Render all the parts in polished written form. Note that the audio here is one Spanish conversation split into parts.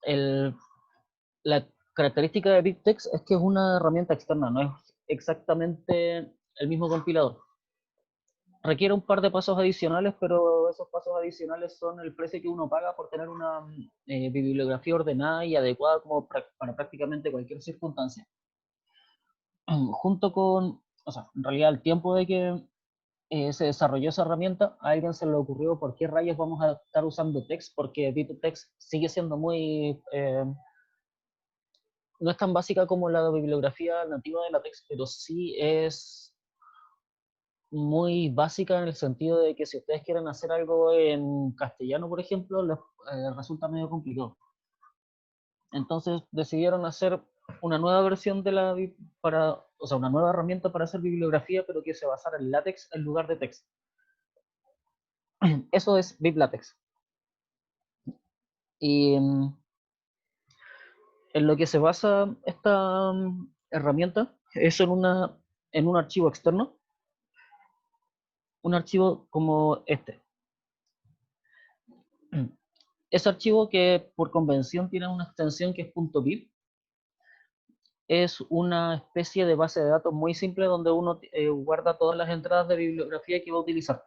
el, la característica de BibTeX es que es una herramienta externa, no es exactamente el mismo compilador. Requiere un par de pasos adicionales, pero esos pasos adicionales son el precio que uno paga por tener una bibliografía ordenada y adecuada como para prácticamente cualquier circunstancia. Junto con, o sea, en realidad el tiempo de que se desarrolló esa herramienta, a alguien se le ocurrió por qué rayos vamos a estar usando text, porque BibTeX sigue siendo muy, no es tan básica como la bibliografía nativa de la text, pero sí es muy básica en el sentido de que si ustedes quieren hacer algo en castellano, por ejemplo, les resulta medio complicado. Entonces decidieron hacer una nueva versión de la o sea, una nueva herramienta para hacer bibliografía, pero que se basara en LaTeX en lugar de text. Eso es BibLaTeX. Y en lo que se basa esta herramienta es en un archivo externo, un archivo como este. Ese archivo, que por convención tiene una extensión que es .bib, es una especie de base de datos muy simple donde uno guarda todas las entradas de bibliografía que va a utilizar.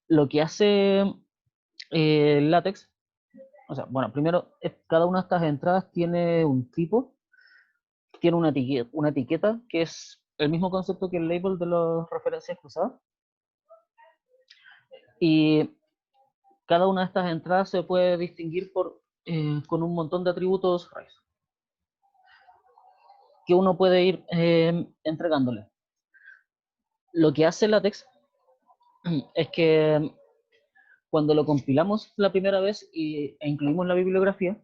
Lo que hace LaTeX, o sea, bueno, primero, cada una de estas entradas tiene un tipo, tiene una etiqueta que es el mismo concepto que el label de las referencias cruzadas, y cada una de estas entradas se puede distinguir con un montón de atributos raíz que uno puede ir entregándole. Lo que hace LaTeX es que cuando lo compilamos la primera vez e incluimos la bibliografía,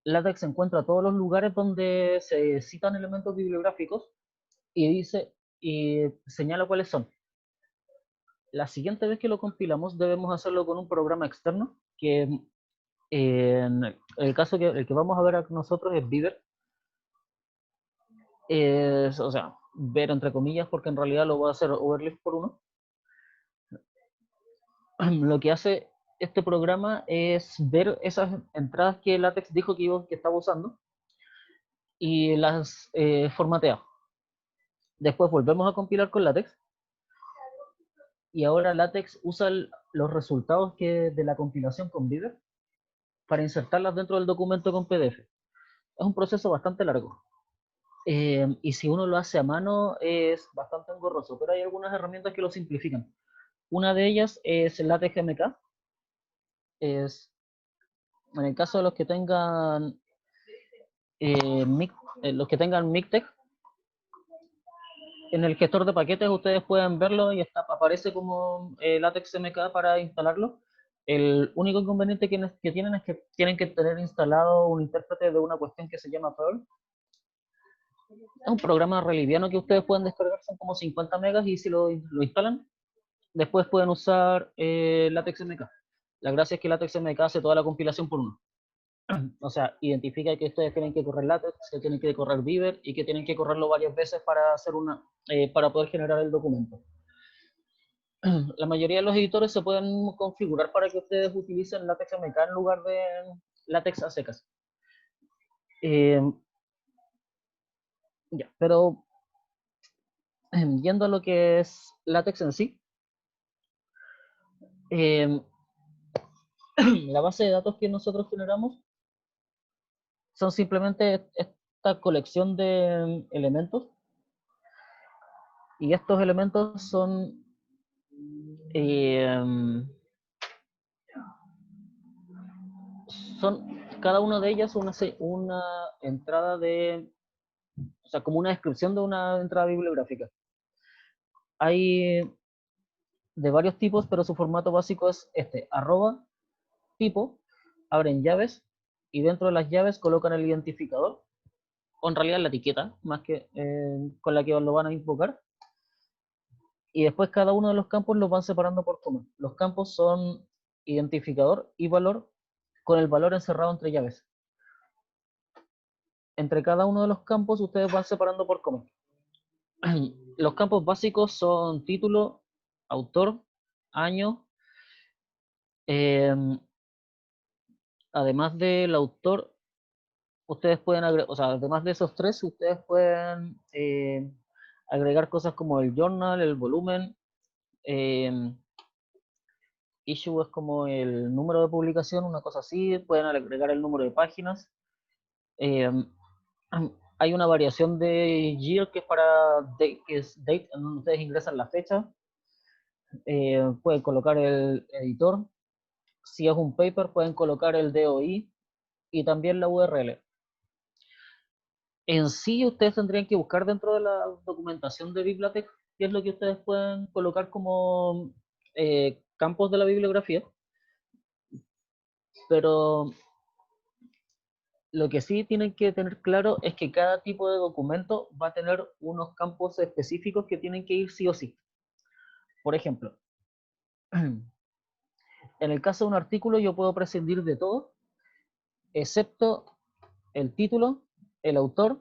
LaTeX encuentra todos los lugares donde se citan elementos bibliográficos y dice y señala cuáles son. La siguiente vez que lo compilamos debemos hacerlo con un programa externo que en el caso que el que vamos a ver nosotros es Beaver. O sea, ver entre comillas, porque en realidad lo voy a hacer overlay por uno. Lo que hace este programa es ver esas entradas que LaTeX dijo que estaba usando y las formatea. Después volvemos a compilar con LaTeX y ahora LaTeX usa los resultados de la compilación con Beaver para insertarlas dentro del documento con PDF. Es un proceso bastante largo. Y si uno lo hace a mano es bastante engorroso, pero hay algunas herramientas que lo simplifican. Una de ellas es LaTeX MK. En el caso de los que tengan los que tengan MikTeX, en el gestor de paquetes ustedes pueden verlo y aparece como LaTeX MK para instalarlo. El único inconveniente que tienen es que tienen que tener instalado un intérprete de una cuestión que se llama Perl. Es un programa reliviano que ustedes pueden descargar, son como 50 megas, y si lo instalan, después pueden usar LaTeX MK. La gracia es que LaTeX MK hace toda la compilación por uno. O sea, identifica que ustedes tienen que correr LaTeX, que tienen que correr Beaver y que tienen que correrlo varias veces para poder generar el documento. La mayoría de los editores se pueden configurar para que ustedes utilicen LaTeX MK en lugar de LaTeX a secas. Ya, pero yendo a lo que es LaTeX en sí, la base de datos que nosotros generamos son simplemente esta colección de elementos, y estos elementos eh, cada uno de ellas una entrada o sea, como una descripción de una entrada bibliográfica. Hay de varios tipos, pero su formato básico es arroba, tipo, abren llaves, y dentro de las llaves colocan el identificador, o en realidad la etiqueta, más que con la que lo van a invocar, y después cada uno de los campos los van separando por coma. Los campos son identificador y valor, con el valor encerrado entre llaves. Entre cada uno de los campos ustedes van separando por coma. Los campos básicos son título, autor, año, además del autor, ustedes pueden agregar, o sea, además de esos tres, ustedes pueden agregar cosas como el journal, el volumen, issue es como el número de publicación, una cosa así, pueden agregar el número de páginas. Eh, hay una variación de year que es para date, que es date, en donde ustedes ingresan la fecha. Pueden colocar el editor. Si es un paper, pueden colocar el DOI y también la URL. En sí, ustedes tendrían que buscar dentro de la documentación de Bibliotec qué es lo que ustedes pueden colocar como campos de la bibliografía, pero lo que sí tienen que tener claro es que cada tipo de documento va a tener unos campos específicos que tienen que ir sí o sí. Por ejemplo, en el caso de un artículo yo puedo prescindir de todo, excepto el título, el autor,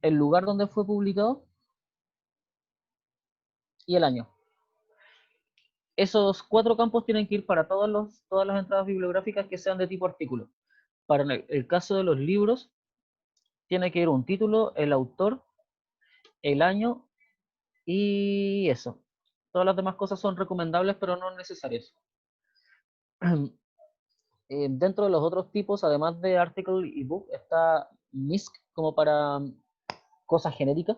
el lugar donde fue publicado y el año. Esos cuatro campos tienen que ir para todas las entradas bibliográficas que sean de tipo artículo. Para el caso de los libros, tiene que ir un título, el autor, el año y eso. Todas las demás cosas son recomendables, pero no necesarias. Dentro de los otros tipos, además de article y book, está MISC como para cosas genéricas.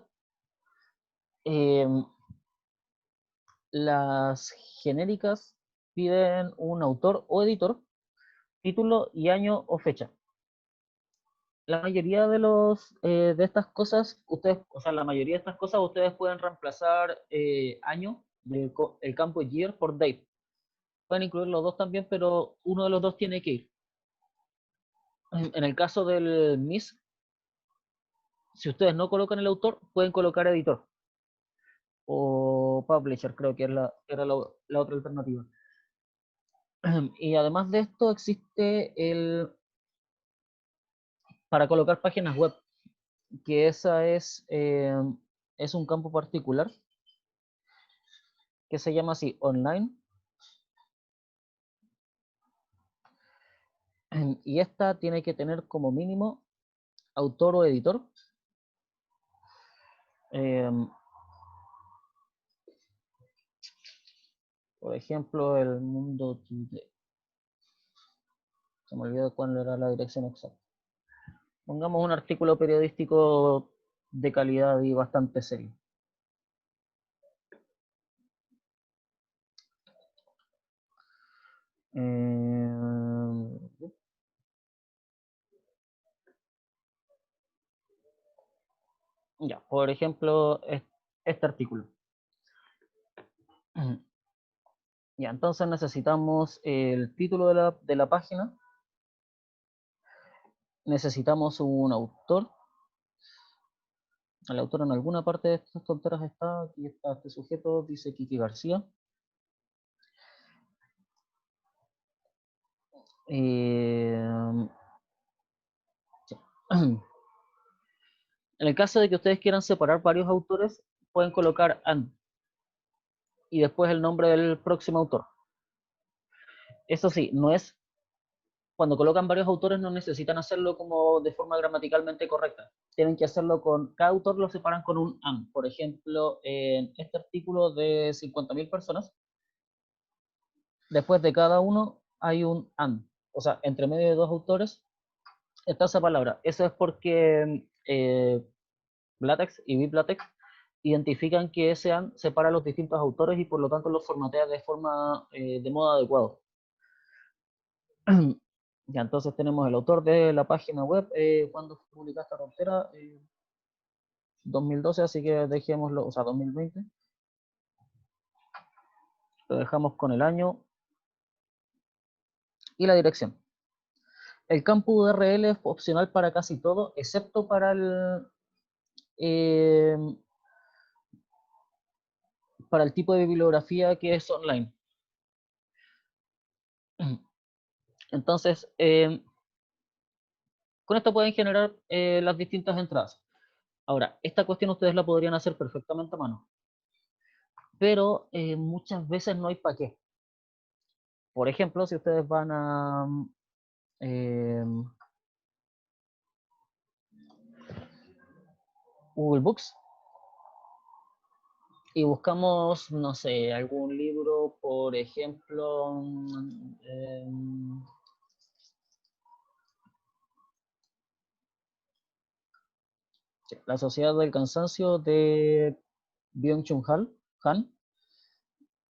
Las genéricas piden un autor o editor, título y año o fecha. La mayoría de estas cosas, ustedes, o sea, la mayoría de estas cosas ustedes pueden reemplazar año el campo year por date. Pueden incluir los dos también, pero uno de los dos tiene que ir. En el caso del MIS, si ustedes no colocan el autor, pueden colocar editor o publisher, creo que era la otra alternativa. Y además de esto existe para colocar páginas web, que esa es un campo particular que se llama así, online. Y esta tiene que tener como mínimo autor o editor. Por ejemplo, el Mundo Today. Se me olvidó cuál era la dirección exacta. Pongamos un artículo periodístico de calidad y bastante serio. Ya, por ejemplo, este artículo. Ya, entonces necesitamos el título de la página, necesitamos un autor. El autor en alguna parte de estas tonteras está, aquí está este sujeto, dice Kiki García. En el caso de que ustedes quieran separar varios autores, pueden colocar and y después el nombre del próximo autor. Eso sí, no es cuando colocan varios autores no necesitan hacerlo como de forma gramaticalmente correcta. Tienen que hacerlo con, cada autor lo separan con un and. Por ejemplo, en este artículo de 50.000 personas, después de cada uno hay un and. O sea, entre medio de dos autores está esa palabra. Eso es porque LaTeX y BibLaTeX identifican que ese and separa a los distintos autores y por lo tanto los formatea de forma de modo adecuado. Ya, entonces tenemos el autor de la página web, cuando publica esta tontera, 2012, así que dejémoslo, o sea, 2020. Lo dejamos con el año y la dirección. El campo URL es opcional para casi todo, excepto eh, para el tipo de bibliografía que es online. Entonces, con esto pueden generar las distintas entradas. Ahora, esta cuestión ustedes la podrían hacer perfectamente a mano, pero muchas veces no hay para qué. Por ejemplo, si ustedes van a Google Books y buscamos, no sé, algún libro, por ejemplo, La Sociedad del Cansancio de Byung-Chul Han.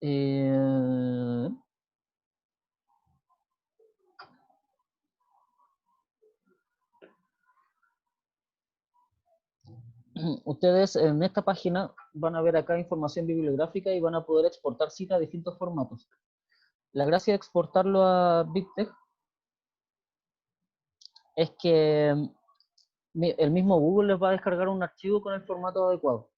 Eh, Ustedes en esta página van a ver acá información bibliográfica y van a poder exportar citas a distintos formatos. La gracia de exportarlo a BibTeX es que el mismo Google les va a descargar un archivo con el formato adecuado.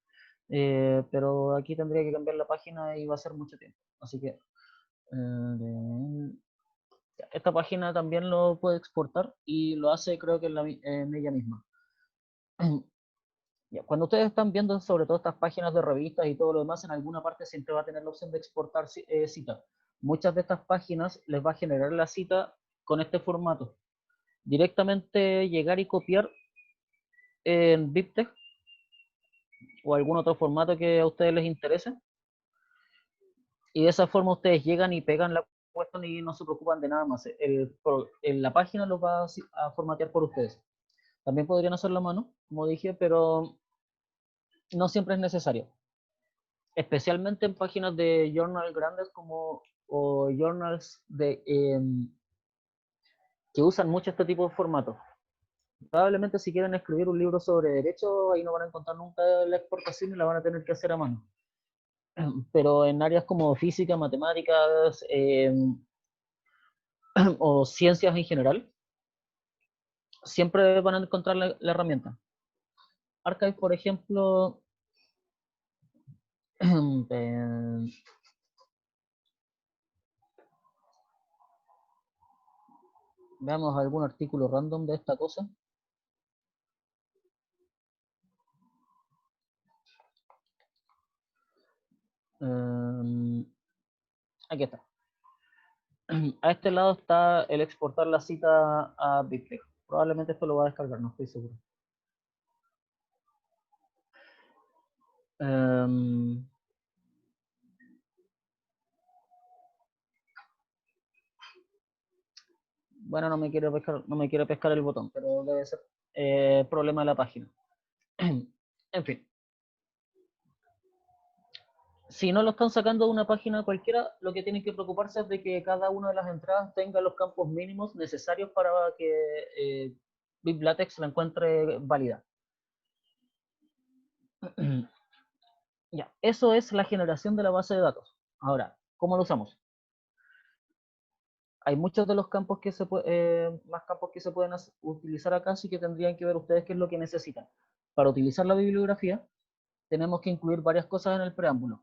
Pero aquí tendría que cambiar la página y va a ser mucho tiempo. Así que esta página también lo puede exportar y lo hace creo que en ella misma. Cuando ustedes están viendo sobre todo estas páginas de revistas y todo lo demás, en alguna parte siempre va a tener la opción de exportar cita. Muchas de estas páginas les va a generar la cita con este formato. Directamente llegar y copiar en BibTeX o algún otro formato que a ustedes les interese. Y de esa forma ustedes llegan y pegan la cuestión y no se preocupan de nada más. La página los va a formatear por ustedes. También podrían hacerlo a mano, como dije, pero no siempre es necesario. Especialmente en páginas de journal grandes como o journals que usan mucho este tipo de formatos. Probablemente si quieren escribir un libro sobre derecho, ahí no van a encontrar nunca la exportación y la van a tener que hacer a mano. Pero en áreas como física, matemáticas o ciencias en general, siempre van a encontrar la herramienta. Archive, por ejemplo, veamos algún artículo random de esta cosa. Aquí está. A este lado está el exportar la cita a BibTeX. Probablemente esto lo va a descargar, no estoy seguro. Bueno, no me quiere pescar el botón, pero debe ser problema de la página. En fin. Si no lo están sacando de una página cualquiera, lo que tienen que preocuparse es de que cada una de las entradas tenga los campos mínimos necesarios para que BibLatex la encuentre válida. Ya, eso es la generación de la base de datos. Ahora, ¿cómo lo usamos? Hay muchos de los campos más campos que se pueden utilizar acá, así que tendrían que ver ustedes qué es lo que necesitan. Para utilizar la bibliografía, tenemos que incluir varias cosas en el preámbulo.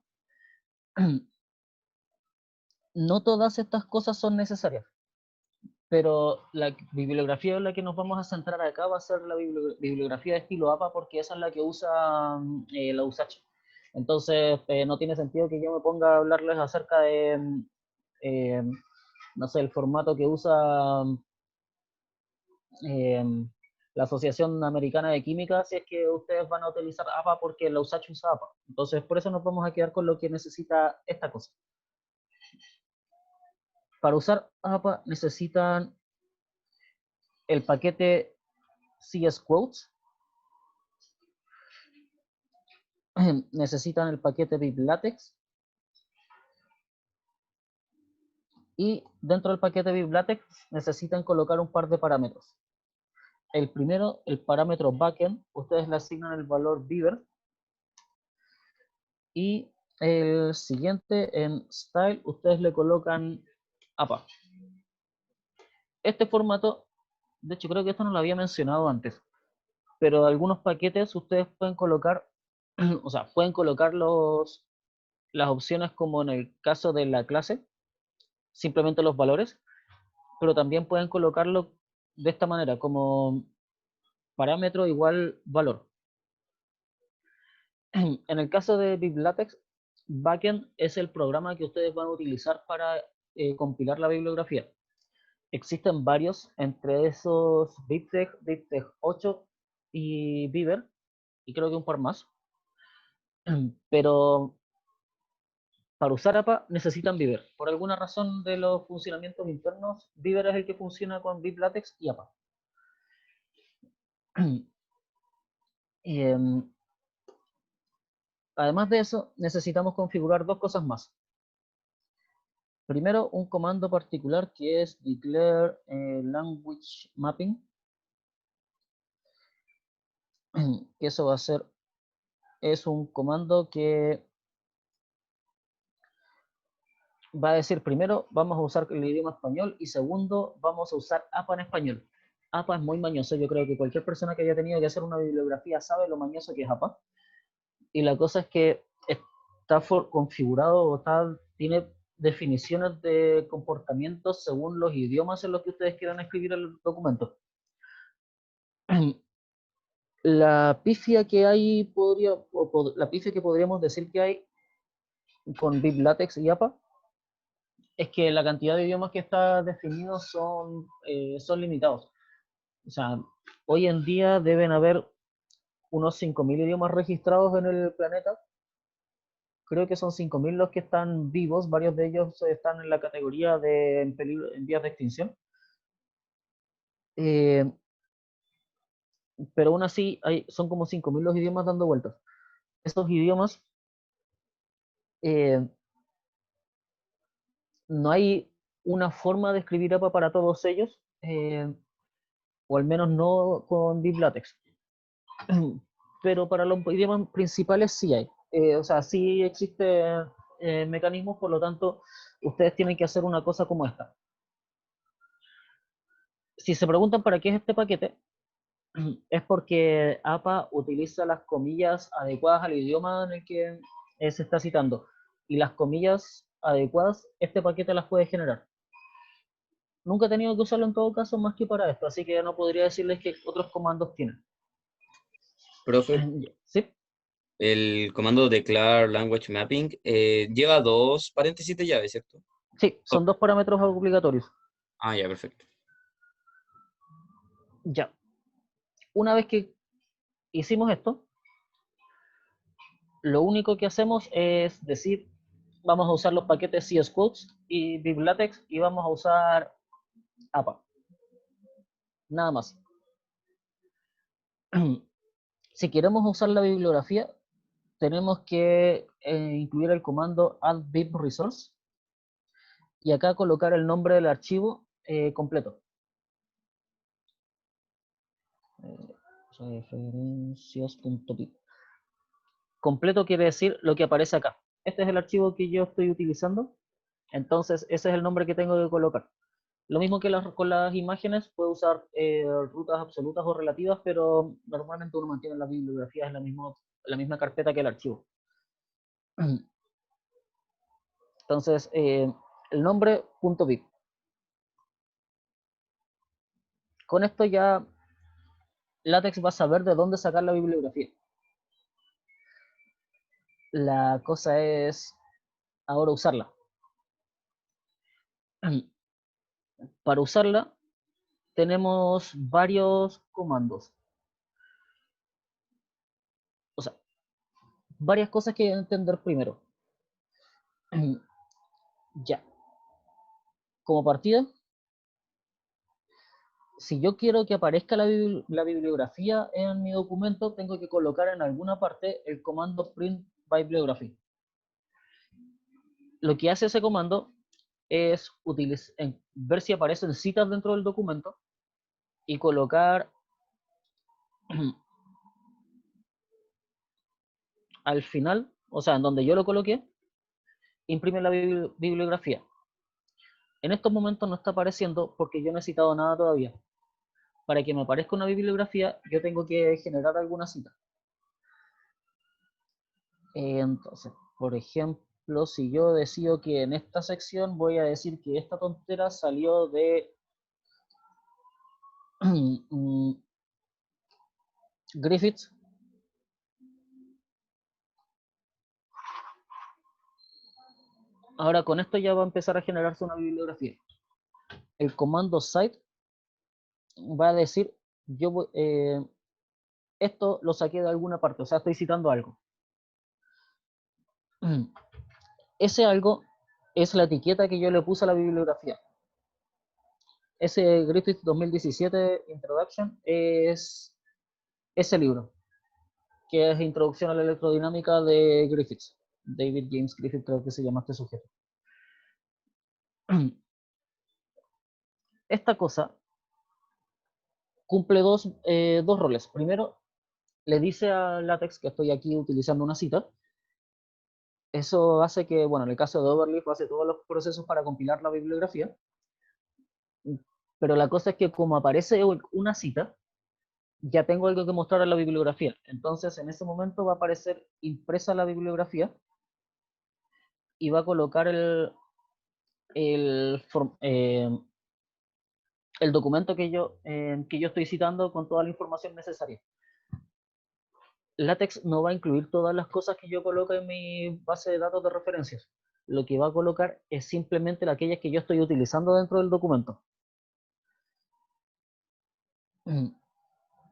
No todas estas cosas son necesarias, pero la bibliografía en la que nos vamos a centrar acá va a ser la bibliografía de estilo APA, porque esa es la que usa la USACH. Entonces, no tiene sentido que yo me ponga a hablarles acerca de, eh, no sé, el formato que usa eh, la Asociación Americana de Química, si es que ustedes van a utilizar APA porque la USACH usa APA. Entonces, por eso nos vamos a quedar con lo que necesita esta cosa. Para usar APA necesitan el paquete CS Quotes, necesitan el paquete BibLatex y dentro del paquete BibLatex necesitan colocar un par de parámetros. El primero, el parámetro backend, ustedes le asignan el valor Beaver y el siguiente en style ustedes le colocan APA. Este formato, de hecho creo que esto no lo había mencionado antes, pero algunos paquetes ustedes pueden colocar, o sea, pueden colocar las opciones como en el caso de la clase, simplemente los valores, pero también pueden colocarlo de esta manera, como parámetro igual valor. En el caso de BibLatex, backend es el programa que ustedes van a utilizar para compilar la bibliografía. Existen varios, entre esos BibTeX, BibTeX 8 y Beaver, y creo que un par más. Pero para usar APA necesitan Beaver. Por alguna razón de los funcionamientos internos, Beaver es el que funciona con BibLatex y APA. Y, además de eso, necesitamos configurar dos cosas más. Primero, un comando particular que es declare language mapping. Que eso va a ser, es un comando que va a decir, primero, vamos a usar el idioma español y segundo, vamos a usar APA en español. APA es muy mañoso, yo creo que cualquier persona que haya tenido que hacer una bibliografía sabe lo mañoso que es APA. Y la cosa es que está configurado o tiene definiciones de comportamientos según los idiomas en los que ustedes quieran escribir el documento. La pifia que hay, la pifia que podríamos decir que hay con BibLatex y APA es que la cantidad de idiomas que está definido son limitados. O sea, hoy en día deben haber unos 5.000 idiomas registrados en el planeta. Creo que son 5.000 los que están vivos, varios de ellos están en la categoría de en vías de extinción. Pero aún así son como 5.000 los idiomas dando vueltas. Esos idiomas, eh, no hay una forma de escribir APA para todos ellos, o al menos no con BibLatex. Pero para los idiomas principales sí hay. O sea, sí existen mecanismos, por lo tanto, ustedes tienen que hacer una cosa como esta. Si se preguntan para qué es este paquete, es porque APA utiliza las comillas adecuadas al idioma en el que se está citando. Y las comillas adecuadas, este paquete las puede generar. Nunca he tenido que usarlo en todo caso más que para esto, así que no podría decirles que otros comandos tienen. Profe, ¿Sí? el comando declare language mapping lleva dos paréntesis de llave, ¿cierto? Sí, son dos parámetros obligatorios. Ah, ya, perfecto. Ya. Una vez que hicimos esto, lo único que hacemos es decir, vamos a usar los paquetes CS Quotes y BibLatex y vamos a usar APA. Nada más. Si queremos usar la bibliografía, tenemos que incluir el comando add bibresource y acá colocar el nombre del archivo completo. Referencias.py. Completo quiere decir lo que aparece acá. Este es el archivo que yo estoy utilizando, entonces ese es el nombre que tengo que colocar. Lo mismo que con las imágenes, puedo usar rutas absolutas o relativas, pero normalmente uno mantiene la bibliografía en la misma carpeta que el archivo. Entonces, el nombre .bib. Con esto ya LaTeX va a saber de dónde sacar la bibliografía. La cosa es ahora usarla. Para usarla tenemos varios comandos. O sea, varias cosas que entender primero. Ya. Como partida, si yo quiero que aparezca la bibliografía en mi documento, tengo que colocar en alguna parte el comando print bibliography. Lo que hace ese comando es ver si aparecen citas dentro del documento y colocar al final, o sea, en donde yo lo coloqué, imprime la bibliografía. En estos momentos no está apareciendo porque yo no he citado nada todavía. Para que me aparezca una bibliografía, yo tengo que generar alguna cita. Entonces, por ejemplo, si yo decido que en esta sección voy a decir que esta tontera salió de Griffiths, Ahora con esto ya va a empezar a generarse una bibliografía. El comando cite va a decir, esto lo saqué de alguna parte, o sea, estoy citando algo. Ese algo es la etiqueta que yo le puse a la bibliografía. Ese Griffith 2017 Introduction es ese libro, que es Introducción a la Electrodinámica de Griffiths. David James Griffith creo que se llama este sujeto. Esta cosa cumple dos roles. Primero, le dice a LaTeX que estoy aquí utilizando una cita. Eso hace que, bueno, en el caso de Overleaf hace todos los procesos para compilar la bibliografía. Pero la cosa es que como aparece una cita, ya tengo algo que mostrar en la bibliografía. Entonces, en ese momento va a aparecer impresa la bibliografía y va a colocar el, el documento que yo estoy citando con toda la información necesaria. LaTeX no va a incluir todas las cosas que yo coloco en mi base de datos de referencias. Lo que va a colocar es simplemente aquellas que yo estoy utilizando dentro del documento.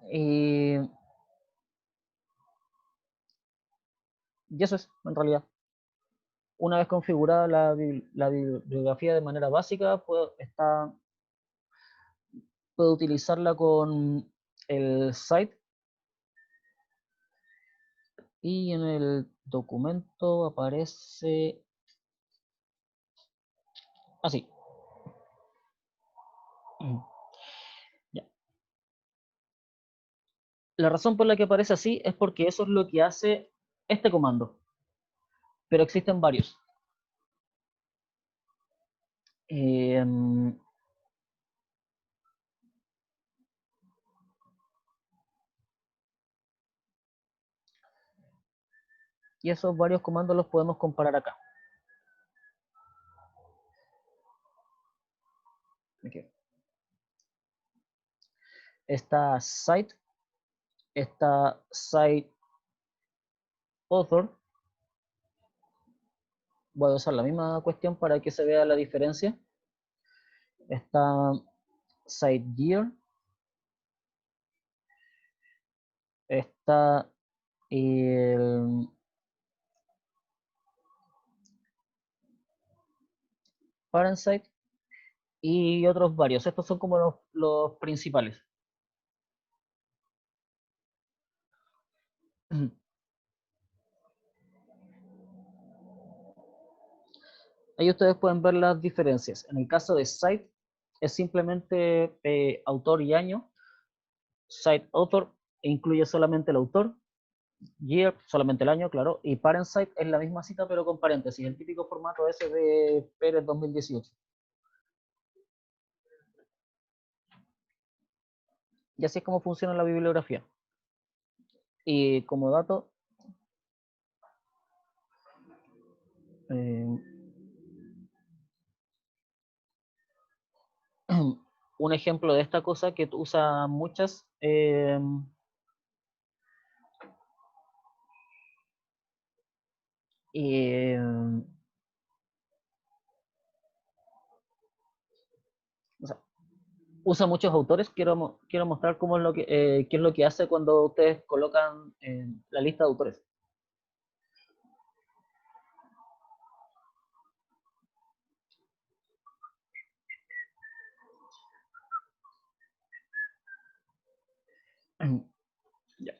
Y eso es, en realidad. Una vez configurada la bibliografía de manera básica, puedo utilizarla con el site y en el documento aparece así. Ya. La razón por la que aparece así es porque eso es lo que hace este comando, pero existen varios. Eh, y esos varios comandos los podemos comparar acá. Okay. Está site, está site author. Voy a usar la misma cuestión para que se vea la diferencia. Está site year. Está el parent site y otros varios. Estos son como los principales. Ahí ustedes pueden ver las diferencias. En el caso de site es simplemente autor y año. Site author incluye solamente el autor. Year, solamente el año, claro. Y parent site es la misma cita pero con paréntesis. El típico formato ese de Pérez 2018. Y así es como funciona la bibliografía. Y como dato, un ejemplo de esta cosa que usa muchas o sea, usa muchos autores. Quiero mostrar cómo es qué es lo que hace cuando ustedes colocan la lista de autores. Ya.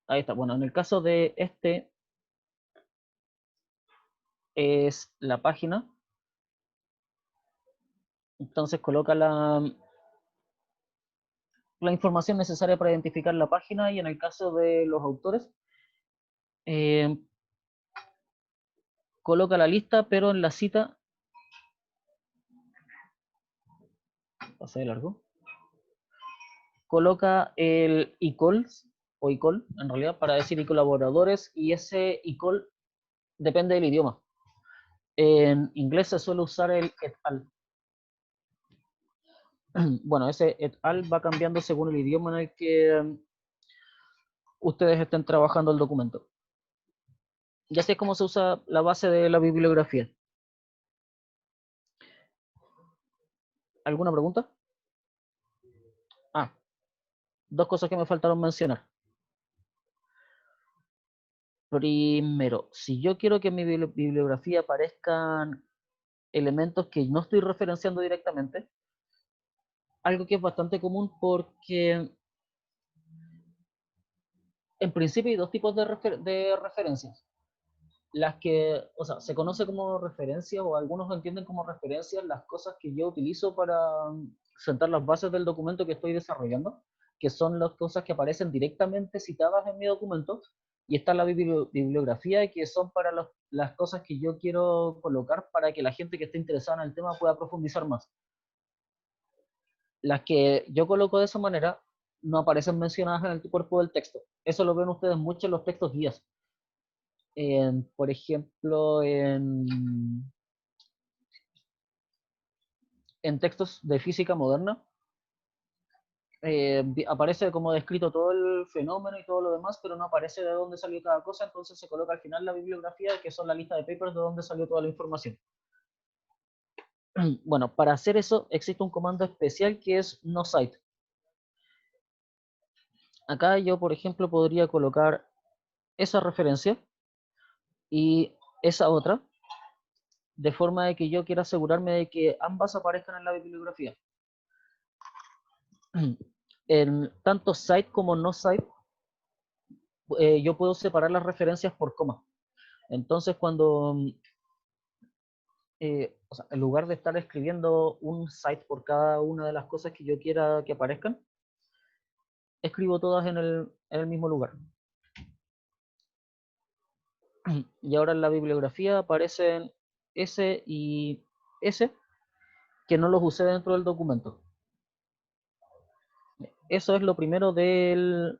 Ahí está. Bueno, en el caso de este es la página. Entonces coloca la información necesaria para identificar la página y en el caso de los autores coloca la lista pero en la cita pasé de largo, coloca el equals o equal en realidad para decir y colaboradores y ese equal depende del idioma. En inglés se suele usar el et al. Bueno, ese et al va cambiando según el idioma en el que ustedes estén trabajando el documento. Y así es como se usa la base de la bibliografía. ¿Alguna pregunta? Ah, dos cosas que me faltaron mencionar. Primero, si yo quiero que en mi bibliografía aparezcan elementos que no estoy referenciando directamente, algo que es bastante común porque en principio hay dos tipos de referencias. Las que, o sea, se conoce como referencia o algunos lo entienden como referencias las cosas que yo utilizo para sentar las bases del documento que estoy desarrollando, que son las cosas que aparecen directamente citadas en mi documento, y está la bibliografía que son para las cosas que yo quiero colocar para que la gente que esté interesada en el tema pueda profundizar más. Las que yo coloco de esa manera no aparecen mencionadas en el cuerpo del texto. Eso lo ven ustedes mucho en los textos guías. Por ejemplo, en textos de física moderna, aparece como descrito todo el fenómeno y todo lo demás, pero no aparece de dónde salió cada cosa, entonces se coloca al final la bibliografía, que son la lista de papers de dónde salió toda la información. Bueno, para hacer eso existe un comando especial que es noCite. Acá yo, por ejemplo, podría colocar esa referencia y esa otra, de forma de que yo quiera asegurarme de que ambas aparezcan en la bibliografía. En tanto site como no site, yo puedo separar las referencias por coma. Entonces, cuando, o sea, en lugar de estar escribiendo un site por cada una de las cosas que yo quiera que aparezcan, escribo todas en el mismo lugar. Y ahora en la bibliografía aparecen S y S, que no los usé dentro del documento. Eso es lo primero de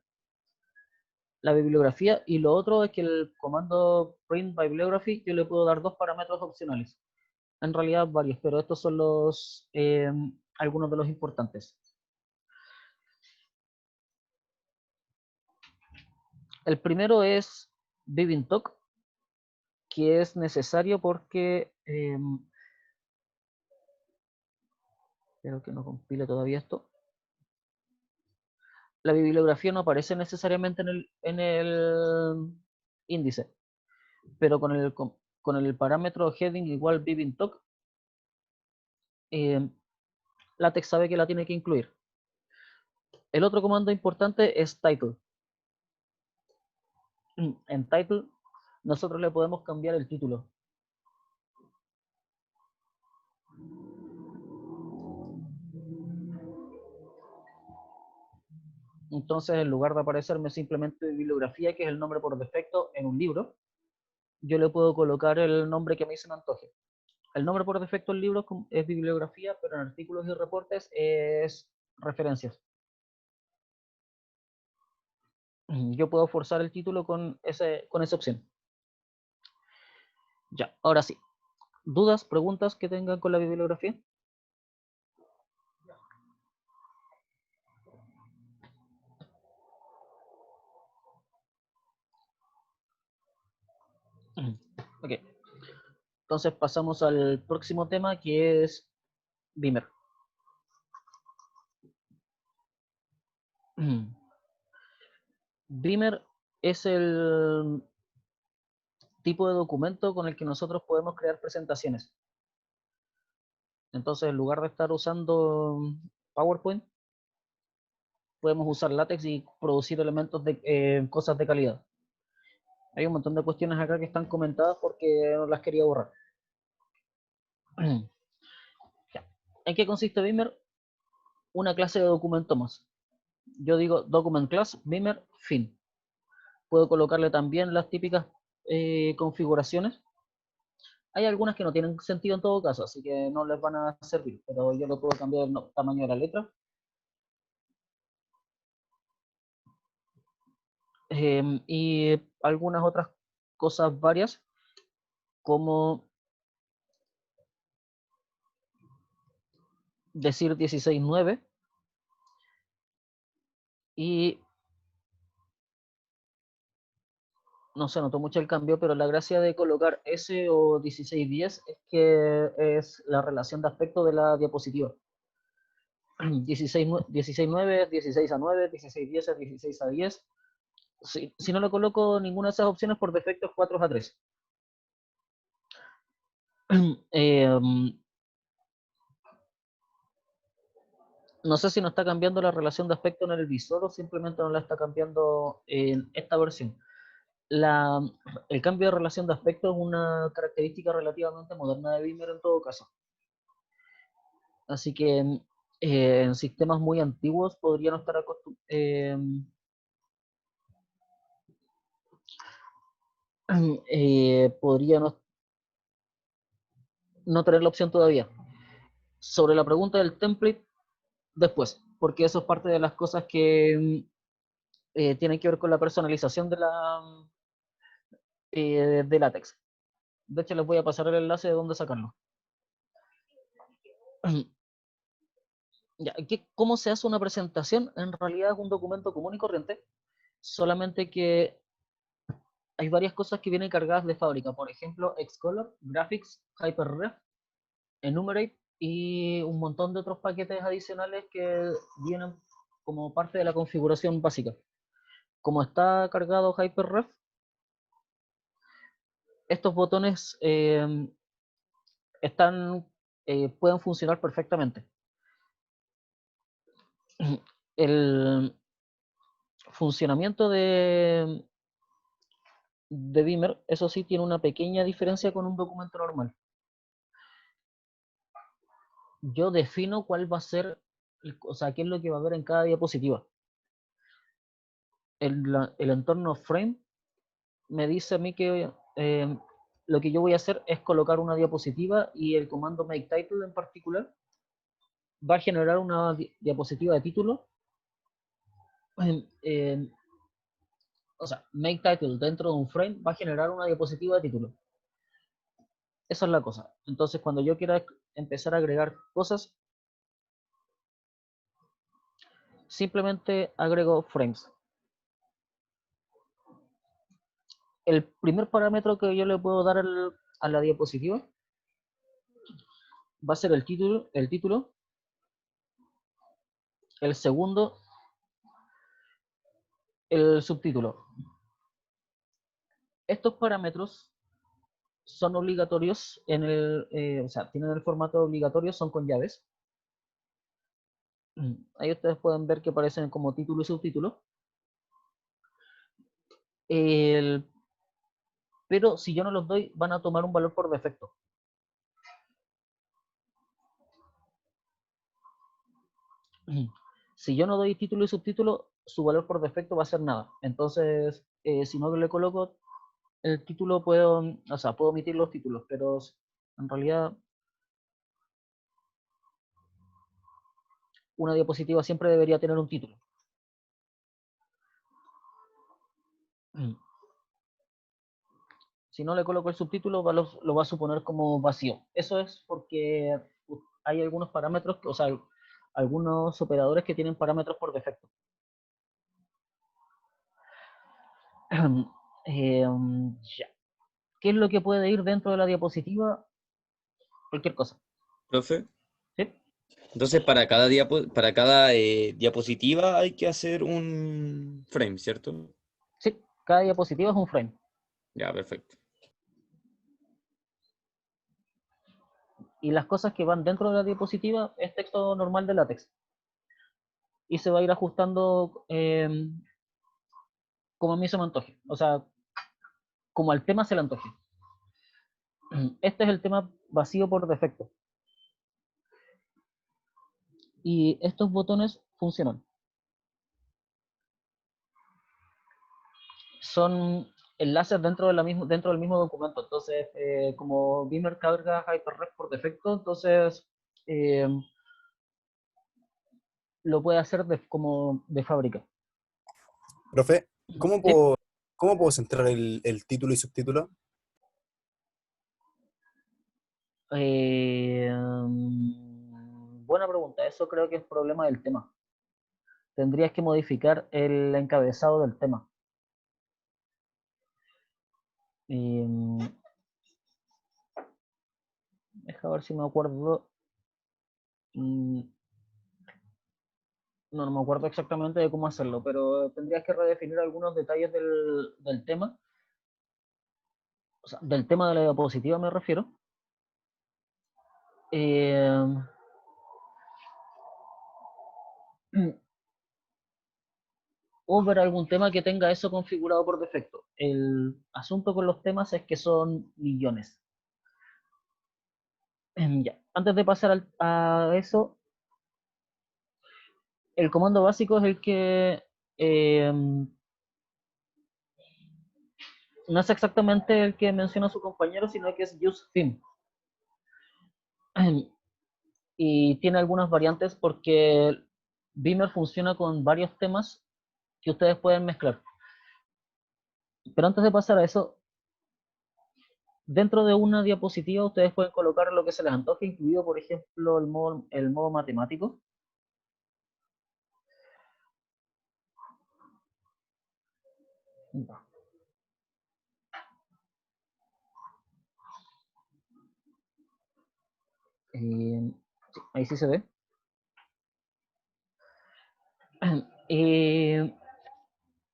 la bibliografía, y lo otro es que el comando print bibliography yo le puedo dar dos parámetros opcionales. En realidad varios, pero estos son los algunos de los importantes. El primero es BibinTalk, que es necesario porque espero que no compile todavía esto. La bibliografía no aparece necesariamente en el índice, pero con el parámetro heading igual BibinTalk, LaTeX sabe que la tiene que incluir. El otro comando importante es title. En title nosotros le podemos cambiar el título. Entonces, en lugar de aparecerme simplemente bibliografía, que es el nombre por defecto en un libro, yo le puedo colocar el nombre que a mí se me antoje. El nombre por defecto en libros es bibliografía, pero en artículos y reportes es referencias. Yo puedo forzar el título con esa opción. Ya, ahora sí. ¿Dudas, preguntas que tengan con la bibliografía? Ok. Entonces pasamos al próximo tema, que es Beamer. Beamer es el tipo de documento con el que nosotros podemos crear presentaciones. Entonces, en lugar de estar usando PowerPoint, podemos usar LaTeX y producir elementos de cosas de calidad. Hay un montón de cuestiones acá que están comentadas porque no las quería borrar. ¿En qué consiste Beamer? Una clase de documento más. Yo digo document class, Beamer, fin. Puedo colocarle también las típicas configuraciones. Hay algunas que no tienen sentido en todo caso, así que no les van a servir, pero yo le puedo cambiar el tamaño de la letra. Y algunas otras cosas varias, como decir 16.9 y no se notó mucho el cambio, pero la gracia de colocar S o 16.10 es que es la relación de aspecto de la diapositiva. 16.9 es 16:9, 16:10 es 16:10. Si no le coloco ninguna de esas opciones, por defecto es 4:3. No sé si no está cambiando la relación de aspecto en el visor o simplemente no la está cambiando en esta versión. El cambio de relación de aspecto es una característica relativamente moderna de Beamer en todo caso. Así que en sistemas muy antiguos podrían no estar podría no tener la opción todavía. Sobre la pregunta del template, después, porque eso es parte de las cosas que tienen que ver con la personalización de látex. De hecho, les voy a pasar el enlace de dónde sacarlo. Ya, ¿cómo se hace una presentación? En realidad es un documento común y corriente, solamente que hay varias cosas que vienen cargadas de fábrica. Por ejemplo, Xcolor, Graphics, Hyperref, Enumerate y un montón de otros paquetes adicionales que vienen como parte de la configuración básica. Como está cargado Hyperref, estos botones pueden funcionar perfectamente. El funcionamiento de Beamer, eso sí, tiene una pequeña diferencia con un documento normal. Yo defino cuál va a ser, o sea, qué es lo que va a haber en cada diapositiva. El entorno frame me dice a mí que lo que yo voy a hacer es colocar una diapositiva y el comando make title en particular va a generar una diapositiva de título. O sea, make title dentro de un frame va a generar una diapositiva de título. Esa es la cosa. Entonces, cuando yo quiera empezar a agregar cosas, simplemente agrego frames. El primer parámetro que yo le puedo dar a la diapositiva va a ser el título. El segundo, el subtítulo. Estos parámetros son obligatorios o sea, tienen el formato obligatorio, son con llaves. Ahí ustedes pueden ver que aparecen como título y subtítulo. Pero si yo no los doy, van a tomar un valor por defecto. Si yo no doy título y subtítulo, su valor por defecto va a ser nada. Entonces, si no le coloco el título, puedo omitir los títulos, pero en realidad una diapositiva siempre debería tener un título. Si no le coloco el subtítulo, lo va a suponer como vacío. Eso es porque hay algunos parámetros, o sea, algunos operadores que tienen parámetros por defecto. Ya. ¿Qué es lo que puede ir dentro de la diapositiva? Cualquier cosa. Profe, ¿Sí? entonces para cada diapositiva hay que hacer un frame, ¿cierto? Sí, cada diapositiva es un frame. Ya, perfecto. Y las cosas que van dentro de la diapositiva es texto normal de látex. Y se va a ir ajustando como a mí se me antoje. O sea, como al tema se le antoje. Este es el tema vacío por defecto. Y estos botones funcionan. Son enlaces dentro del mismo documento. Entonces, como Beamer carga Hyperref por defecto, entonces eh, lo puede hacer como de fábrica. Profe, ¿Sí? cómo puedo centrar el título y subtítulo? Buena pregunta. Eso creo que es problema del tema. Tendrías que modificar el encabezado del tema. Deja ver si me acuerdo. no me acuerdo exactamente de cómo hacerlo, pero tendrías que redefinir algunos detalles del tema, o sea, del tema de la diapositiva me refiero. Eh, o ver algún tema que tenga eso configurado por defecto. El asunto con los temas es que son millones. Ya. Antes de pasar a eso, el comando básico es el que no es exactamente el que menciona su compañero, sino que es use theme. Y tiene algunas variantes porque Beamer funciona con varios temas que ustedes pueden mezclar. Pero antes de pasar a eso, dentro de una diapositiva ustedes pueden colocar lo que se les antoje, incluido por ejemplo el modo matemático. Sí, ahí sí se ve.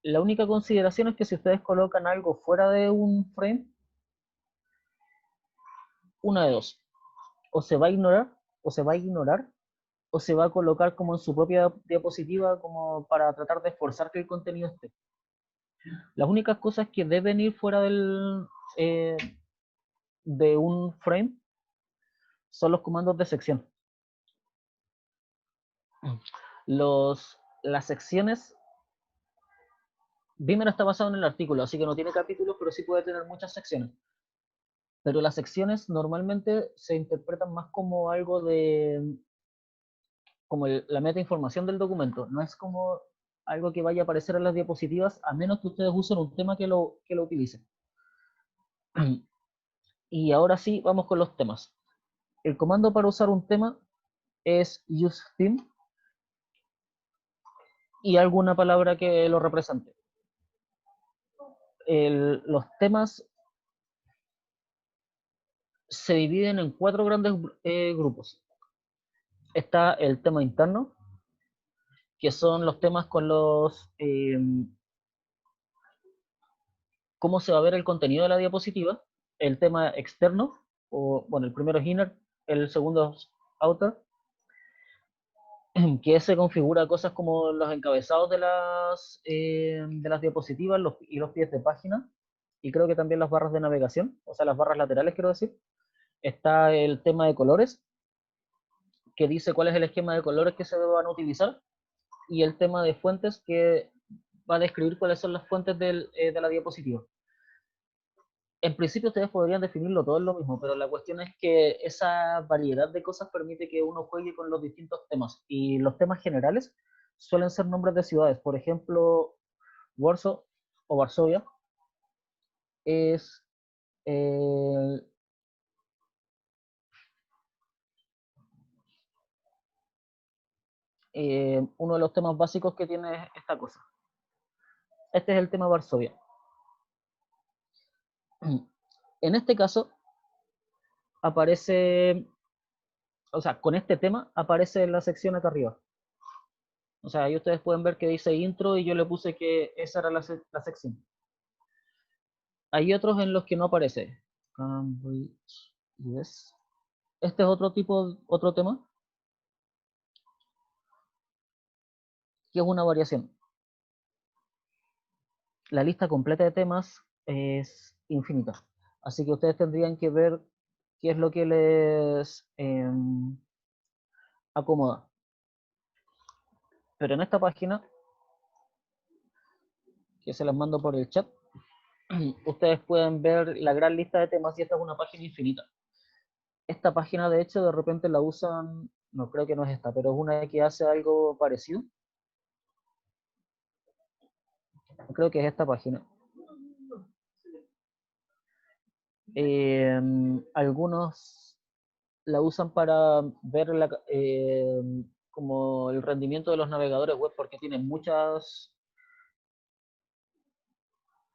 La única consideración es que si ustedes colocan algo fuera de un frame, una de dos, o se va a ignorar, o se va a ignorar, o se va a colocar como en su propia diapositiva como para tratar de forzar que el contenido esté. Las únicas cosas que deben ir fuera eh, de un frame son los comandos de sección. Las secciones, Beamer está basado en el artículo, así que no tiene capítulos, pero sí puede tener muchas secciones. Pero las secciones normalmente se interpretan más como algo de, como la meta información del documento, no es como algo que vaya a aparecer en las diapositivas, a menos que ustedes usen un tema que lo utilice. Y ahora sí, vamos con los temas. El comando para usar un tema es useTheme y alguna palabra que lo represente. Los temas se dividen en 4 grandes grupos. Está el tema interno, que son los temas con los cómo se va a ver el contenido de la diapositiva. El tema externo, o bueno, el primero es inner, el segundo es outer, que se configura cosas como los encabezados de las diapositivas y los pies de página, y creo que también las barras de navegación, o sea, las barras laterales, quiero decir. Está el tema de colores, que dice cuál es el esquema de colores que se van a utilizar, y el tema de fuentes, que va a describir cuáles son las fuentes de la diapositiva. En principio ustedes podrían definirlo todo en lo mismo, pero la cuestión es que esa variedad de cosas permite que uno juegue con los distintos temas. Y los temas generales suelen ser nombres de ciudades. Por ejemplo, Warsaw o Varsovia es eh, uno de los temas básicos que tiene esta cosa. Este es el tema Varsovia. En este caso aparece, o sea, con este tema aparece en la sección acá arriba. O sea, ahí ustedes pueden ver que dice intro y yo le puse que esa era la sección. Hay otros en los que no aparece. Cambridge, yes. Este es otro tema, que es una variación. La lista completa de temas es infinita. Así que ustedes tendrían que ver qué es lo que les acomoda. Pero en esta página, que se las mando por el chat, ustedes pueden ver la gran lista de temas y esta es una página infinita. Esta página, de hecho, de repente la usan, no creo que no es esta, pero es una que hace algo parecido. Creo que es esta página. Algunos la usan para ver como el rendimiento de los navegadores web porque tienen muchas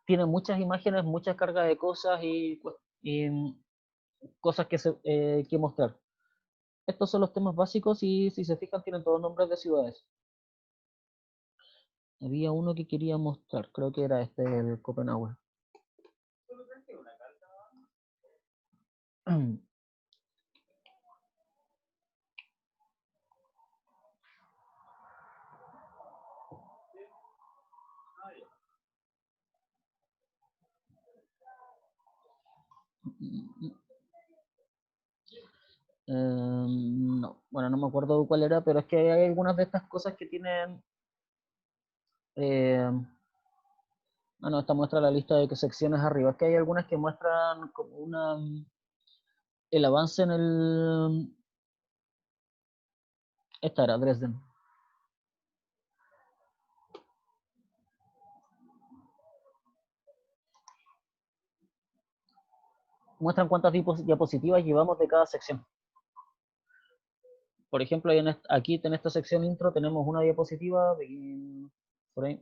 imágenes, muchas cargas de cosas y cosas que mostrar. Estos son los temas básicos y si se fijan tienen todos nombres de ciudades. Había uno que quería mostrar, creo que era este, el Copenhague. No, bueno, no me acuerdo cuál era, pero es que hay algunas de estas cosas que tienen... no, esta muestra la lista de secciones arriba. Es que hay algunas que muestran como el avance en el... Esta era Dresden. Muestran cuántas diapositivas llevamos de cada sección. Por ejemplo, aquí en esta sección intro tenemos una diapositiva, por ahí.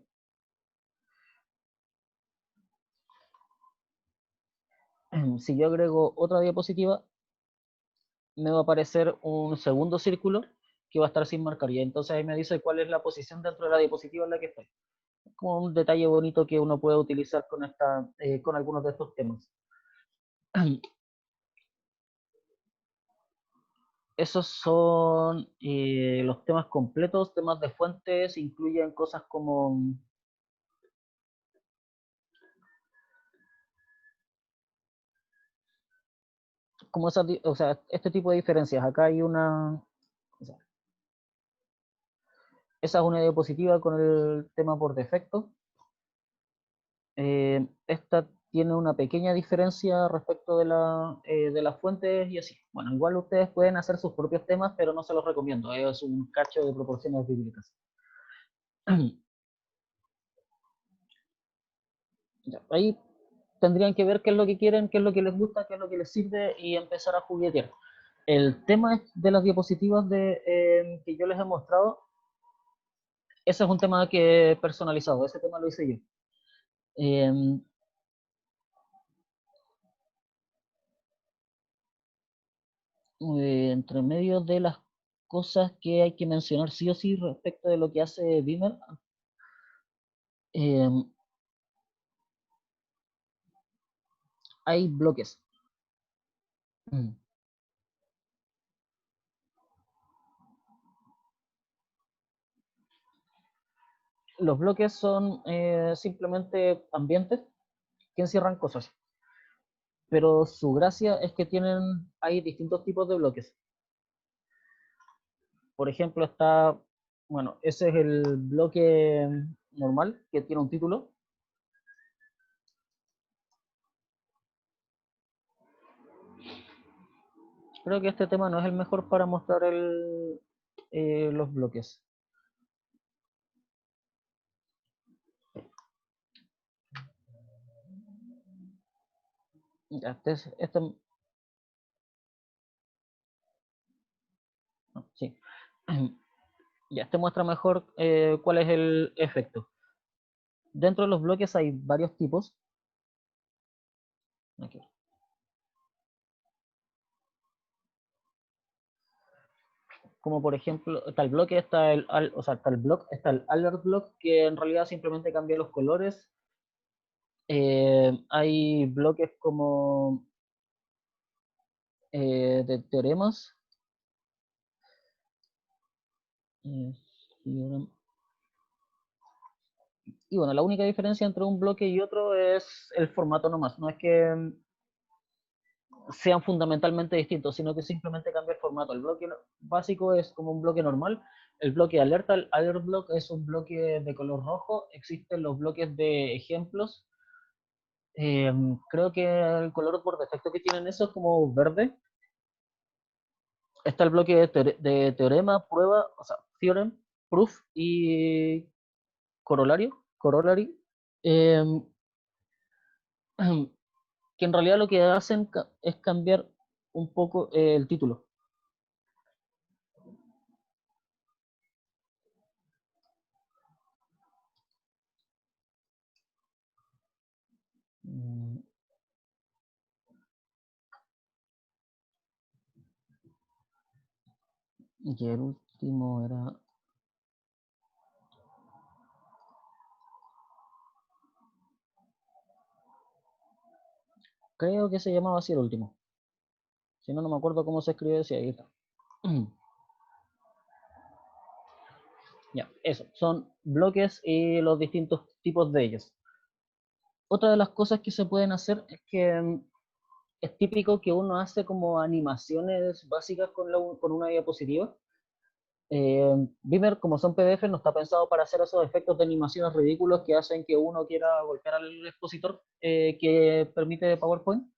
Si yo agrego otra diapositiva, me va a aparecer un segundo círculo que va a estar sin marcar. Y entonces ahí me dice cuál es la posición dentro de la diapositiva en la que estoy. Es como un detalle bonito que uno puede utilizar con algunos de estos temas. Esos son los temas completos, temas de fuentes, incluyen cosas como esas, o sea, este tipo de diferencias. Acá hay una, o sea, esa es una diapositiva con el tema por defecto. Esta tiene una pequeña diferencia respecto de las fuentes y así. Bueno, igual ustedes pueden hacer sus propios temas, pero no se los recomiendo. Es un cacho de proporciones bíblicas. Ya, ahí tendrían que ver qué es lo que quieren, qué es lo que les gusta, qué es lo que les sirve y empezar a juguetear. El tema de las diapositivas que yo les he mostrado, ese es un tema que he personalizado, ese tema lo hice yo. Entre medio de las cosas que hay que mencionar sí o sí respecto de lo que hace Beamer, eh, hay bloques. Mm. Los bloques son simplemente ambientes que encierran cosas, pero su gracia es que hay distintos tipos de bloques. Por ejemplo, bueno, ese es el bloque normal que tiene un título. Creo que este tema no es el mejor para mostrar los bloques. Ya, sí. Ya, este muestra mejor cuál es el efecto. Dentro de los bloques hay varios tipos. Aquí. Como por ejemplo, está el bloque, o sea, está el alert block, que en realidad simplemente cambia los colores. Hay bloques como de teoremas. Eh, y bueno, la única diferencia entre un bloque y otro es el formato nomás. No es que sean fundamentalmente distintos, sino que simplemente cambia el formato. El bloque básico es como un bloque normal. El bloque alerta, el alert block, es un bloque de color rojo. Existen los bloques de ejemplos. Creo que el color por defecto que tienen eso es como verde. Está el bloque de teorema, prueba, o sea, theorem, proof y corollary, eh, que en realidad lo que hacen es cambiar un poco el título. Mm, Y el último era... Creo que se llamaba así el último. Si no, no me acuerdo cómo se escribe ese ahí está. Ya, eso. Son bloques y los distintos tipos de ellos. Otra de las cosas que se pueden hacer es que es típico que uno hace como animaciones básicas con una diapositiva. Beamer, como son PDF, no está pensado para hacer esos efectos de animaciones ridículos que hacen que uno quiera golpear al expositor que permite PowerPoint.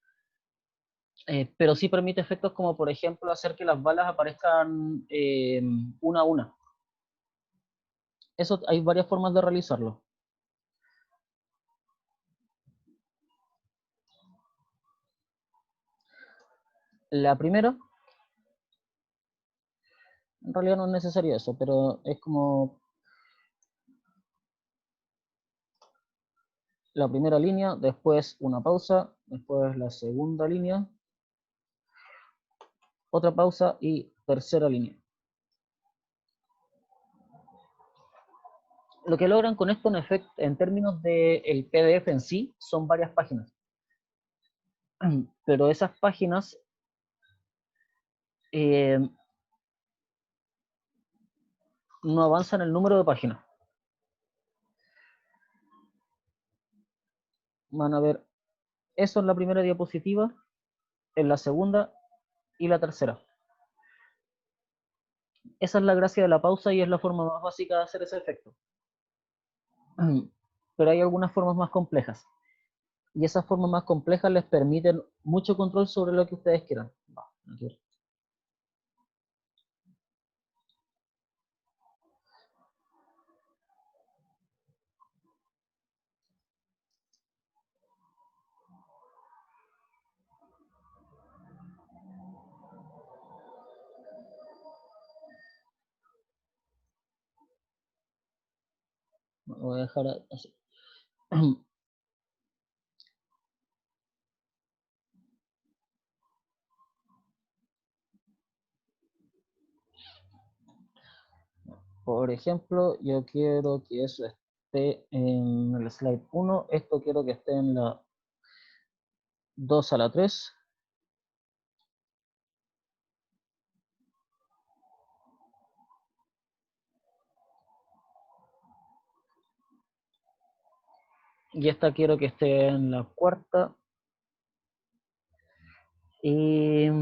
Pero sí permite efectos como, por ejemplo, hacer que las balas aparezcan una a una. Eso hay varias formas de realizarlo. La primera, en realidad no es necesario eso, pero es como la primera línea, después una pausa, después la segunda línea, otra pausa y tercera línea. Lo que logran con esto en términos del PDF en sí son varias páginas. Pero esas páginas no avanzan el número de páginas. Van a ver eso en la primera diapositiva, en la segunda y la tercera. Esa es la gracia de la pausa y es la forma más básica de hacer ese efecto. Pero hay algunas formas más complejas. Y esas formas más complejas les permiten mucho control sobre lo que ustedes quieran. Lo voy a dejar así. Por ejemplo, yo quiero que eso esté en el slide 1, esto quiero que esté en la 2 a la 3. Y esta quiero que esté en la cuarta. Y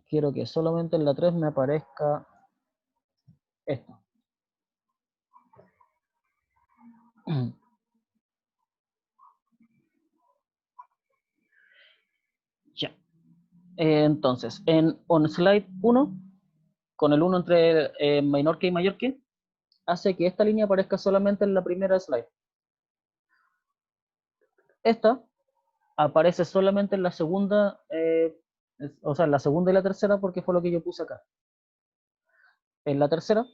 quiero que solamente en la 3 me aparezca esto. Ya. Entonces, en onSlide 1, con el 1 entre menor que y mayor que, hace que esta línea aparezca solamente en la primera slide. Esta aparece solamente en la segunda, o sea, en la segunda y la tercera porque fue lo que yo puse acá. En la tercera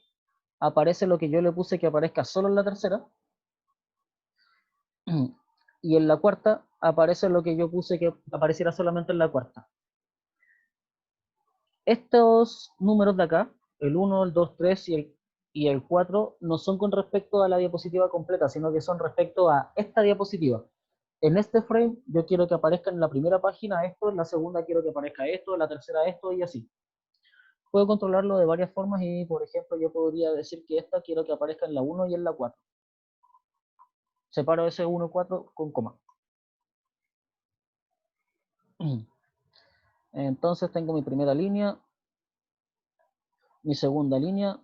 aparece lo que yo le puse que aparezca solo en la tercera. Y en la cuarta aparece lo que yo puse que apareciera solamente en la cuarta. Estos números de acá, el 1, el 2, 3 y el 4, no son con respecto a la diapositiva completa, sino que son respecto a esta diapositiva. En este frame yo quiero que aparezca en la primera página esto, en la segunda quiero que aparezca esto, en la tercera esto y así. Puedo controlarlo de varias formas y, por ejemplo, yo podría decir que esta quiero que aparezca en la 1 y en la 4. Separo ese 1, 4 con coma. Entonces tengo mi primera línea, mi segunda línea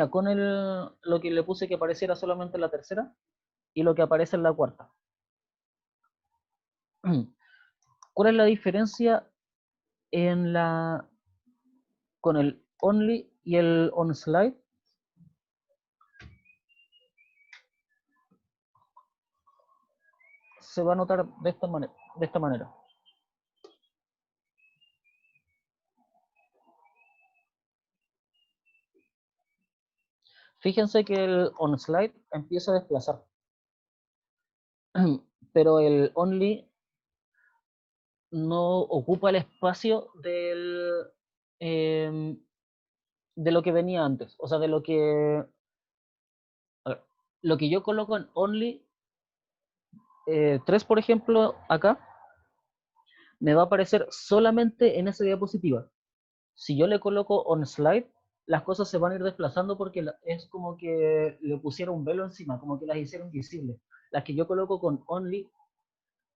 con lo que le puse que apareciera solamente en la tercera y lo que aparece en la cuarta. ¿Cuál es la diferencia con el only y el onSlide? Se va a notar de esta manera. Fíjense que el onSlide empieza a desplazar, pero el only no ocupa el espacio de lo que venía antes. O sea, de lo que... A ver, lo que yo coloco en only 3, por ejemplo, acá, me va a aparecer solamente en esa diapositiva. Si yo le coloco on slide, las cosas se van a ir desplazando porque es como que le pusieron un velo encima, como que las hicieron visibles. Las que yo coloco con only,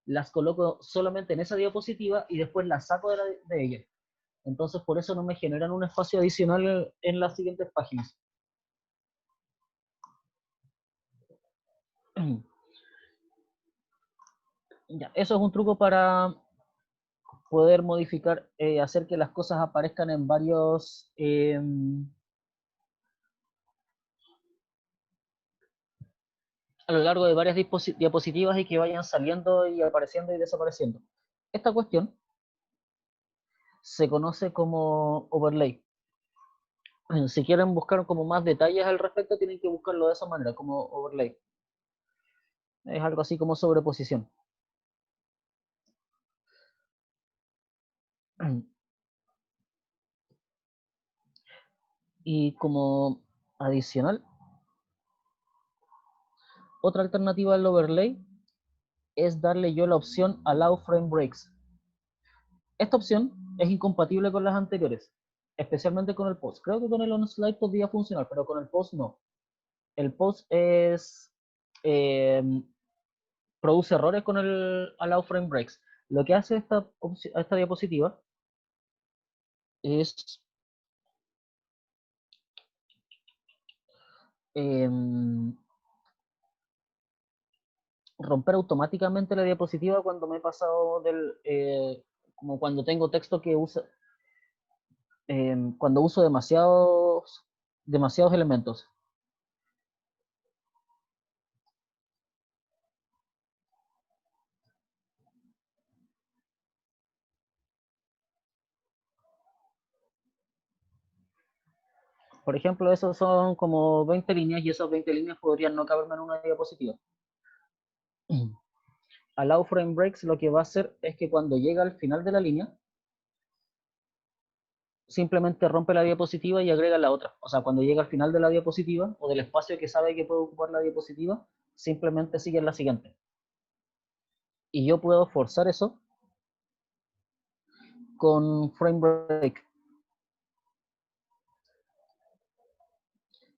las coloco solamente en esa diapositiva y después las saco de ella. Entonces, por eso no me generan un espacio adicional en las siguientes páginas. Ya, eso es un truco para poder modificar, hacer que las cosas aparezcan en varios... a lo largo de varias diapositivas y que vayan saliendo y apareciendo y desapareciendo. Esta cuestión se conoce como overlay. Si quieren buscar como más detalles al respecto, tienen que buscarlo de esa manera, como overlay. Es algo así como sobreposición. Y como adicional, otra alternativa al overlay es darle yo la opción Allow Frame Breaks. Esta opción es incompatible con las anteriores, especialmente con el post. Creo que con el on slide podría funcionar, pero con el post no. El post produce errores con el Allow Frame Breaks. Lo que hace esta diapositiva es romper automáticamente la diapositiva cuando me he pasado como cuando tengo texto que usa, cuando uso demasiados elementos. Por ejemplo, esos son como 20 líneas y esas 20 líneas podrían no caberme en una diapositiva. Allow Frame Breaks lo que va a hacer es que cuando llega al final de la línea, simplemente rompe la diapositiva y agrega la otra. O sea, cuando llega al final de la diapositiva o del espacio que sabe que puede ocupar la diapositiva, simplemente sigue en la siguiente. Y yo puedo forzar eso con Frame Break.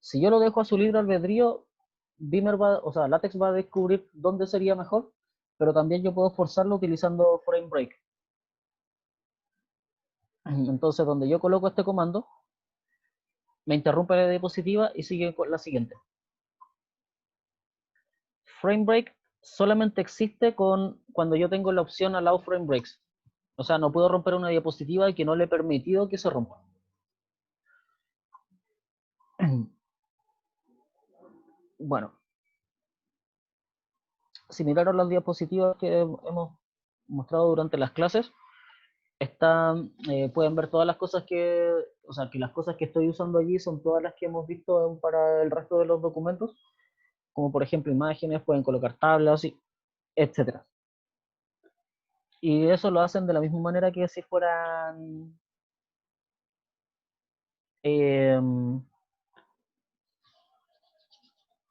Si yo lo dejo a su libre albedrío, o sea, LaTeX va a descubrir dónde sería mejor, pero también yo puedo forzarlo utilizando Frame Break. Entonces, donde yo coloco este comando, me interrumpe la diapositiva y sigue con la siguiente. Frame Break solamente existe cuando yo tengo la opción Allow Frame Breaks. O sea, no puedo romper una diapositiva que no le he permitido que se rompa. Bueno, si miraron las diapositivas que hemos mostrado durante las clases, pueden ver todas las cosas o sea, que las cosas que estoy usando allí son todas las que hemos visto para el resto de los documentos, como por ejemplo imágenes, pueden colocar tablas, etc. Y eso lo hacen de la misma manera que si fueran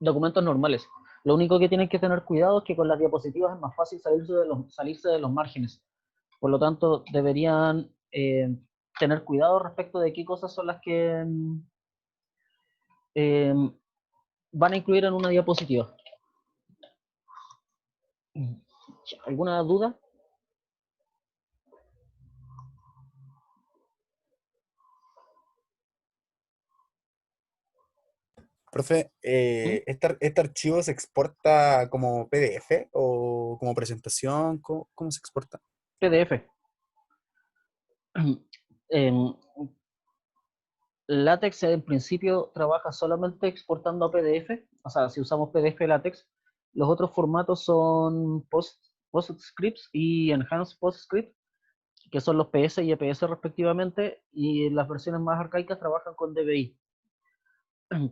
documentos normales. Lo único que tienen que tener cuidado es que con las diapositivas es más fácil salirse de los márgenes. Por lo tanto, deberían tener cuidado respecto de qué cosas son las que eh, van a incluir en una diapositiva. ¿Alguna duda? Profe, ¿Mm? ¿este archivo se exporta como PDF o como presentación? ¿Cómo se exporta? PDF. En LaTeX en principio trabaja solamente exportando a PDF, o sea, si usamos PDF LaTeX, los otros formatos son PostScripts y Enhanced PostScript, que son los PS y EPS respectivamente, y las versiones más arcaicas trabajan con DBI.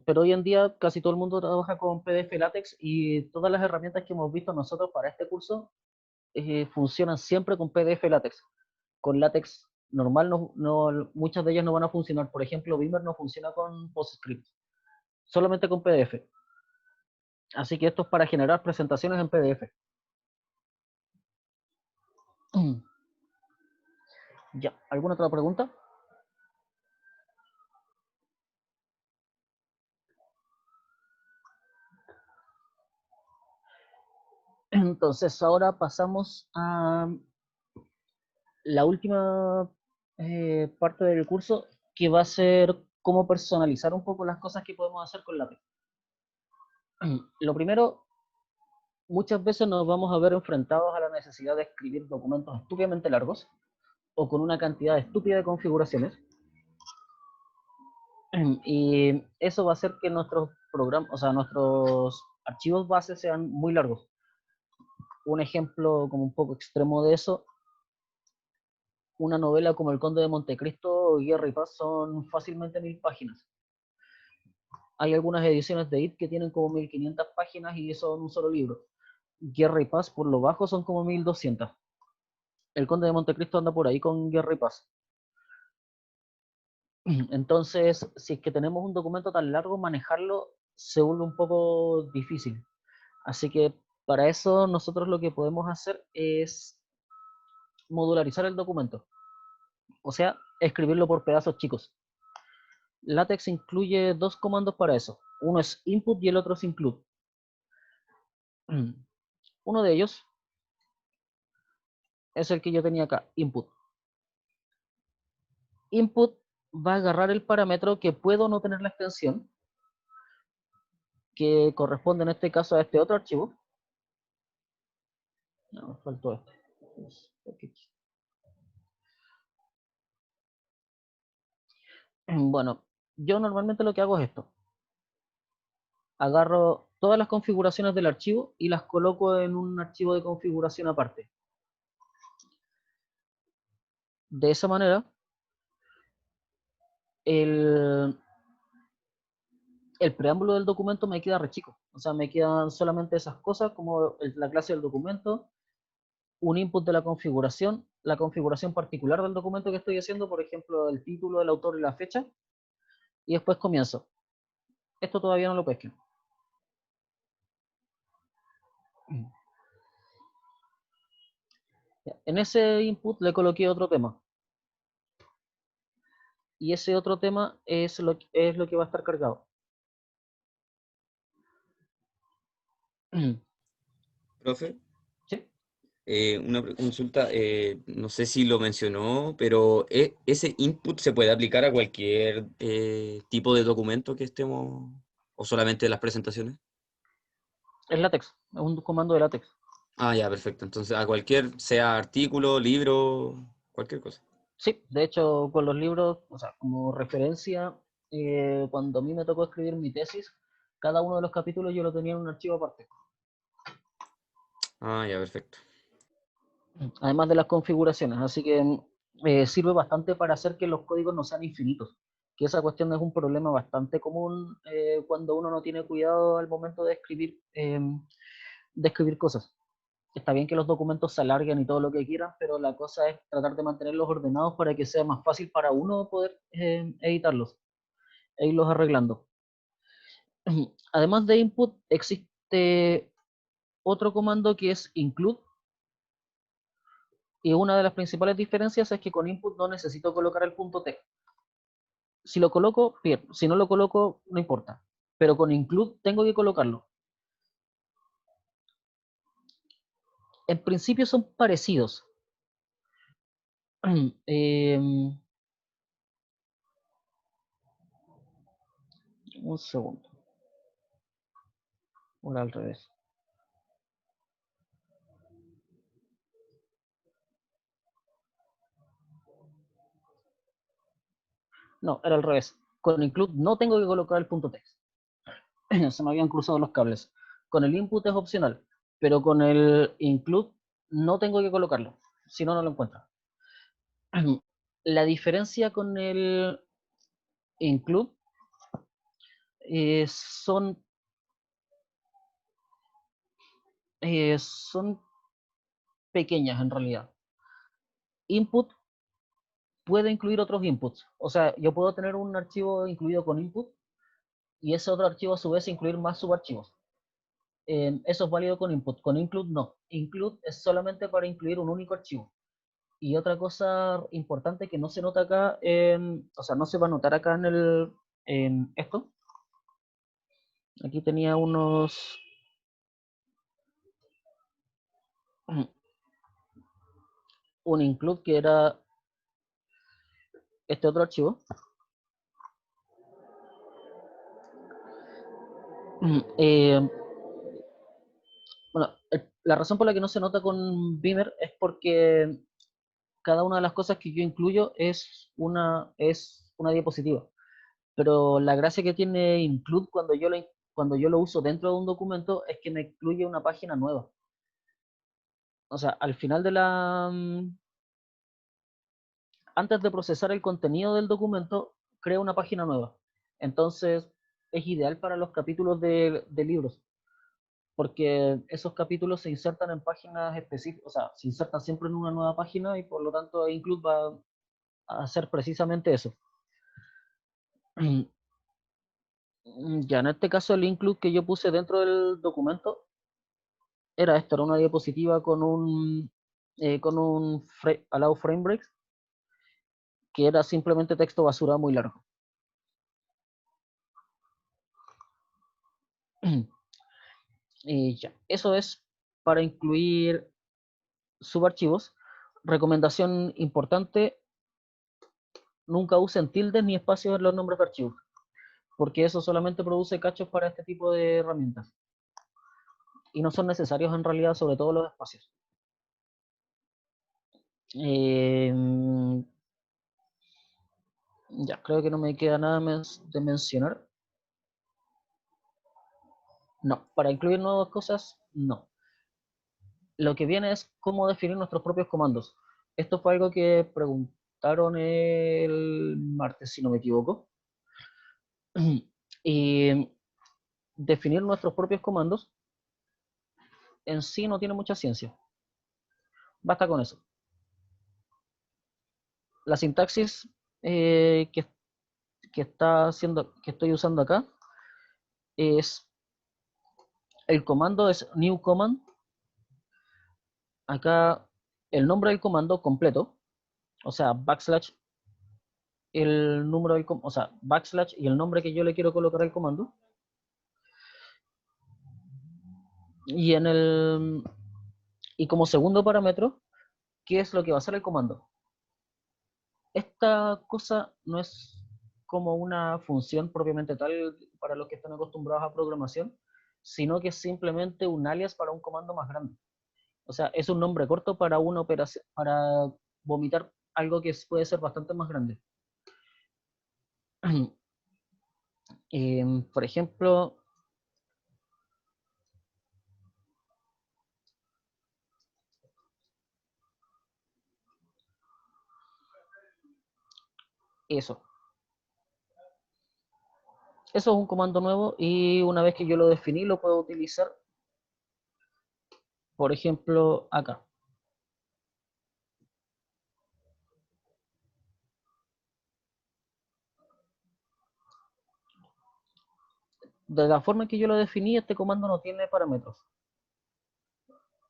Pero hoy en día casi todo el mundo trabaja con PDF LaTeX y todas las herramientas que hemos visto nosotros para este curso funcionan siempre con PDF LaTeX, con LaTeX normal muchas de ellas no van a funcionar. Por ejemplo, Beamer no funciona con PostScript, solamente con PDF. Así que esto es para generar presentaciones en PDF. Ya, ¿alguna otra pregunta? Entonces ahora pasamos a la última parte del curso, que va a ser cómo personalizar un poco las cosas que podemos hacer con lápiz. Lo primero, muchas veces nos vamos a ver enfrentados a la necesidad de escribir documentos estúpidamente largos o con una cantidad estúpida de configuraciones. Y eso va a hacer que nuestros programas, o sea, nuestros archivos base sean muy largos. Un ejemplo como un poco extremo de eso, una novela como El Conde de Montecristo o Guerra y Paz son fácilmente 1000 páginas. Hay algunas ediciones de IT que tienen como 1500 páginas y son un solo libro. Guerra y Paz por lo bajo son como 1200. El Conde de Montecristo anda por ahí con Guerra y Paz. Entonces, si es que tenemos un documento tan largo, manejarlo se vuelve un poco difícil. Así que para eso nosotros lo que podemos hacer es modularizar el documento. O sea, escribirlo por pedazos chicos. LaTeX incluye dos comandos para eso. Uno es input y el otro es include. Uno de ellos es el que yo tenía acá, input. Input va a agarrar el parámetro que puedo no tener la extensión, que corresponde en este caso a este otro archivo. No, me faltó este. Bueno, yo normalmente lo que hago es esto. Agarro todas las configuraciones del archivo y las coloco en un archivo de configuración aparte. De esa manera, el preámbulo del documento me queda re chico. O sea, me quedan solamente esas cosas como la clase del documento, un input de la configuración particular del documento que estoy haciendo, por ejemplo, el título, el autor y la fecha, y después comienzo. Esto todavía no lo pesquen. En ese input le coloqué otro tema. Y ese otro tema es lo que va a estar cargado. Profe, ¿Sí? una consulta, no sé si lo mencionó, pero ¿ese input se puede aplicar a cualquier tipo de documento que estemos, o solamente las presentaciones? Es LaTeX, es un comando de LaTeX. Ah, ya, perfecto. Entonces, a cualquier, sea artículo, libro, cualquier cosa. Sí, de hecho, con los libros, o sea, como referencia, cuando a mí me tocó escribir mi tesis, cada uno de los capítulos yo lo tenía en un archivo aparte. Ah, ya, perfecto. Además de las configuraciones, así que sirve bastante para hacer que los códigos no sean infinitos, que esa cuestión es un problema bastante común cuando uno no tiene cuidado al momento de escribir cosas. Está bien que los documentos se alarguen y todo lo que quieran, pero la cosa es tratar de mantenerlos ordenados para que sea más fácil para uno poder editarlos e irlos arreglando. Además de input, existe otro comando que es include, y una de las principales diferencias es que con input no necesito colocar el punto T. Si lo coloco, bien. Si no lo coloco, no importa. Pero con include tengo que colocarlo. En principio son parecidos. Un segundo. Ahora al revés. No, era al revés. Con include no tengo que colocar el punto text. Se me habían cruzado los cables. Con el input es opcional, pero con el include no tengo que colocarlo. Si no, no lo encuentro. La diferencia con el include son, son pequeñas en realidad. Input puede incluir otros inputs. O sea, yo puedo tener un archivo incluido con input y ese otro archivo a su vez incluir más subarchivos. Eso es válido con input. Con include no. Include es solamente para incluir un único archivo. Y otra cosa importante que no se nota acá, o sea, no se va a notar acá en esto. Aquí tenía un include que era este otro archivo. Bueno, la razón por la que no se nota con Beamer es porque cada una de las cosas que yo incluyo es una diapositiva. Pero la gracia que tiene include cuando yo lo uso dentro de un documento es que me incluye una página nueva. O sea, al final antes de procesar el contenido del documento, crea una página nueva. Entonces, es ideal para los capítulos de libros, porque esos capítulos se insertan en páginas específicas, o sea, se insertan siempre en una nueva página y por lo tanto include va a hacer precisamente eso. Ya en este caso el include que yo puse dentro del documento era esto, era una diapositiva con un allow frame breaks, que era simplemente texto basura muy largo. Y ya, eso es para incluir subarchivos. Recomendación importante, nunca usen tildes ni espacios en los nombres de archivos, porque eso solamente produce cachos para este tipo de herramientas. Y no son necesarios en realidad, sobre todo los espacios. Ya, creo que no me queda nada más de mencionar. No, para incluir nuevas cosas, no. Lo que viene es cómo definir nuestros propios comandos. Esto fue algo que preguntaron el martes, si no me equivoco. Y definir nuestros propios comandos en sí no tiene mucha ciencia. Basta con eso. La sintaxis que estoy usando acá es el comando es new command. Acá el nombre del comando completo, o sea, backslash el número del o sea, backslash y el nombre que yo le quiero colocar al comando. Y y como segundo parámetro, ¿qué es lo que va a hacer el comando? Esta cosa no es como una función propiamente tal para los que están acostumbrados a programación, sino que es simplemente un alias para un comando más grande. O sea, es un nombre corto para una operación, para vomitar algo que puede ser bastante más grande. Por ejemplo, eso. Eso es un comando nuevo y una vez que yo lo definí, lo puedo utilizar, por ejemplo, acá. De la forma en que yo lo definí, este comando no tiene parámetros.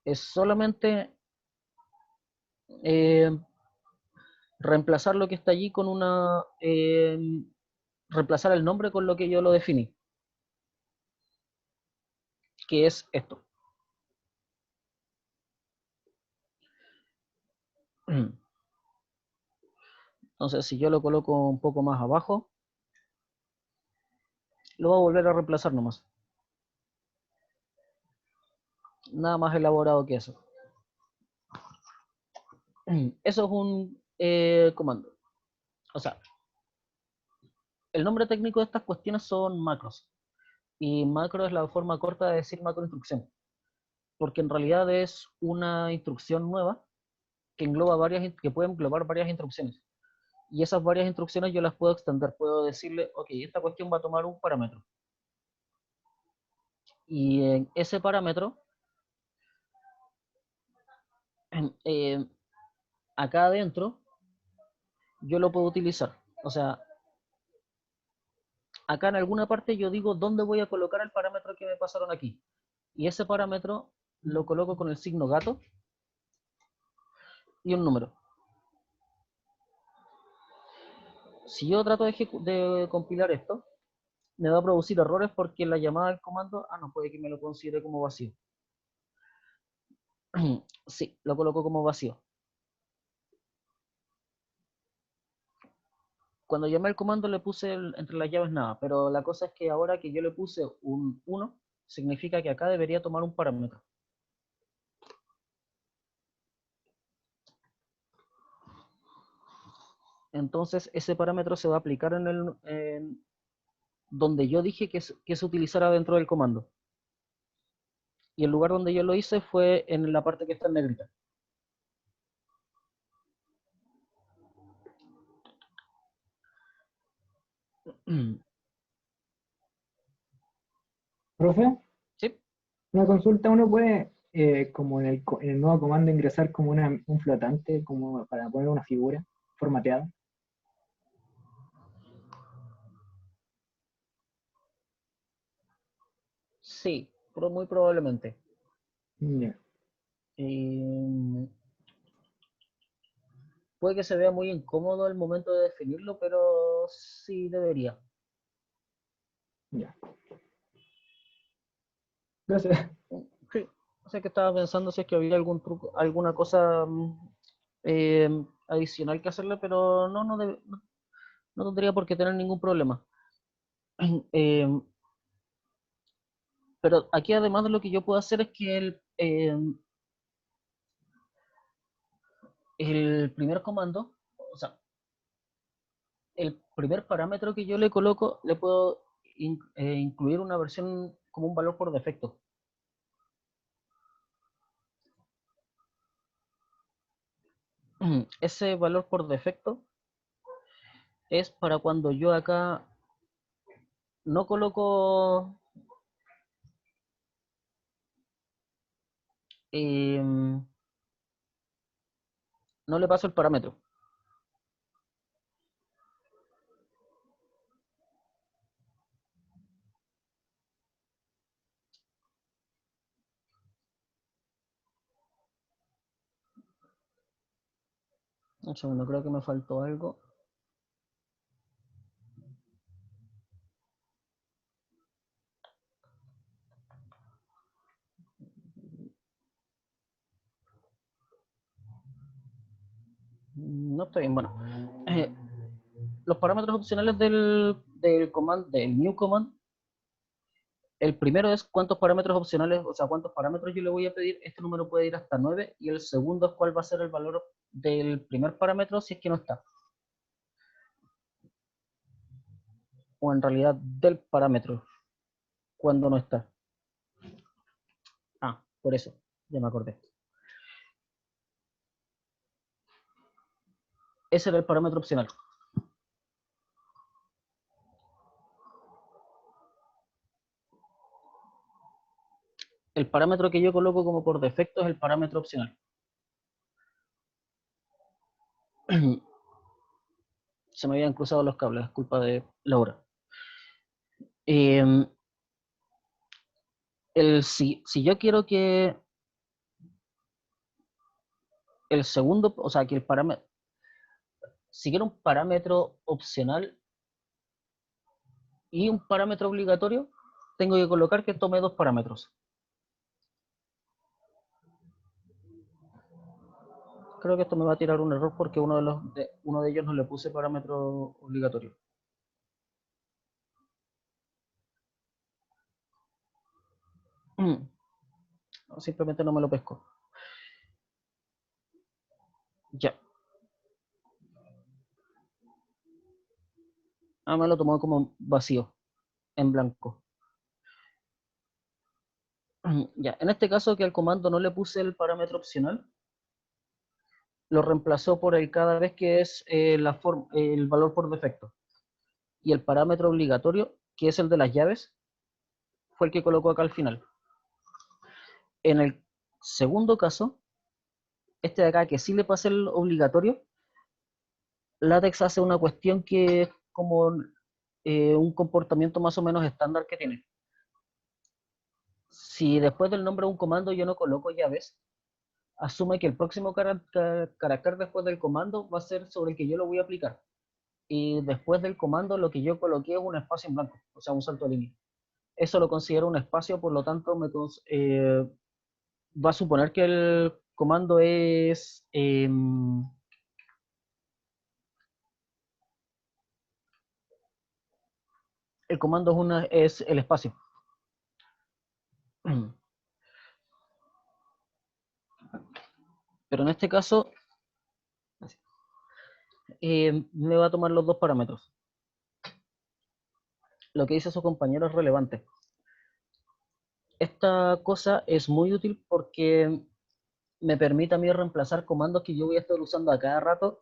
Es solamente reemplazar lo que está allí con reemplazar el nombre con lo que yo lo definí, que es esto. Entonces, si yo lo coloco un poco más abajo, lo voy a volver a reemplazar nomás. Nada más elaborado que eso. Eso es un comando. O sea, el nombre técnico de estas cuestiones son macros. Y macro es la forma corta de decir macro instrucción. Porque en realidad es una instrucción nueva que puede englobar varias instrucciones. Y esas varias instrucciones yo las puedo extender. Puedo decirle, ok, esta cuestión va a tomar un parámetro. Y en ese parámetro, acá adentro, yo lo puedo utilizar. O sea, acá en alguna parte yo digo dónde voy a colocar el parámetro que me pasaron aquí. Y ese parámetro lo coloco con el signo gato y un número. Si yo trato de compilar esto, me va a producir errores porque la llamada del comando, no puede que me lo considere como vacío. Sí, lo coloco como vacío. Cuando llamé el comando le puse entre las llaves nada, pero la cosa es que ahora que yo le puse un 1, significa que acá debería tomar un parámetro. Entonces ese parámetro se va a aplicar donde yo dije que se utilizara dentro del comando. Y el lugar donde yo lo hice fue en la parte que está en negrita. Profe, ¿Sí? una consulta, uno puede, como en el nuevo comando, ingresar como un flotante, como para poner una figura formateada. Sí, pero muy probablemente. Ya. Puede que se vea muy incómodo al momento de definirlo, pero sí debería. Ya. Gracias. Sí. O sea que estaba pensando si es que había algún truco, alguna cosa eh, adicional que hacerle, pero no tendría por qué tener ningún problema. Eh, pero aquí además de lo que yo puedo hacer es que el primer comando, o sea, el primer parámetro que yo le coloco, le puedo incluir una versión como un valor por defecto. Ese valor por defecto es para cuando yo acá no coloco, no le paso el parámetro. Un segundo, creo que me faltó algo. No estoy bien. Bueno, los parámetros opcionales del new command, el primero es cuántos parámetros opcionales, o sea, cuántos parámetros yo le voy a pedir. Este número puede ir hasta 9. Y el segundo es cuál va a ser el valor del primer parámetro si es que no está. O en realidad del parámetro cuando no está. Por eso, ya me acordé. Ese era el parámetro opcional. El parámetro que yo coloco como por defecto es el parámetro opcional. Se me habían cruzado los cables, es culpa de Laura. Si yo quiero que el segundo, o sea, que el parámetro, si quiero un parámetro opcional y un parámetro obligatorio, tengo que colocar que tome dos parámetros. Creo que esto me va a tirar un error porque uno de ellos no le puse parámetro obligatorio. Simplemente no me lo pesco. Ya. Me lo tomó como vacío, en blanco. Ya, en este caso que al comando no le puse el parámetro opcional, lo reemplazó por el cada vez que es el valor por defecto. Y el parámetro obligatorio, que es el de las llaves, fue el que colocó acá al final. En el segundo caso, este de acá que sí le pasé el obligatorio, LaTeX hace una cuestión que es como un comportamiento más o menos estándar que tiene. Si después del nombre de un comando yo no coloco llaves, asume que el próximo carácter después del comando va a ser sobre el que yo lo voy a aplicar. Y después del comando lo que yo coloqué es un espacio en blanco, o sea, un salto de línea. Eso lo considero un espacio, por lo tanto va a suponer que el comando es... el comando es el espacio. Pero en este caso me va a tomar los dos parámetros. Lo que dice su compañero es relevante. Esta cosa es muy útil porque me permite a mí reemplazar comandos que yo voy a estar usando a cada rato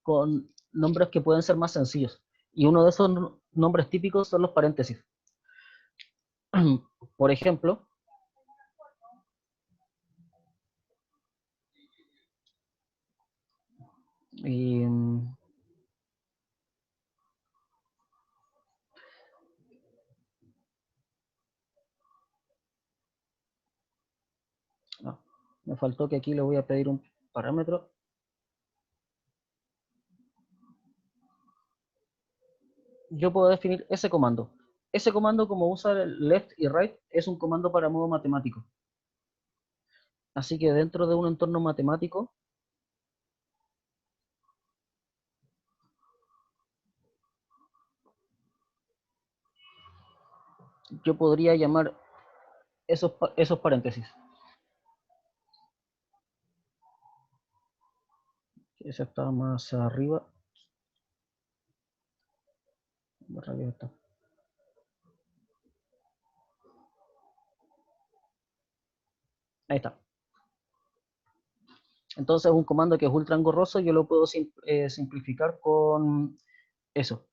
con nombres que pueden ser más sencillos. Y uno de esos nombres típicos son los paréntesis. Por ejemplo, no, me faltó que aquí le voy a pedir un parámetro. Yo puedo definir ese comando. Ese comando, como usa el left y right, es un comando para modo matemático. Así que dentro de un entorno matemático, yo podría llamar esos paréntesis. Ese está más arriba. Más arriba está. Ahí está. Entonces un comando que es ultra engorroso, yo lo puedo simplificar con eso.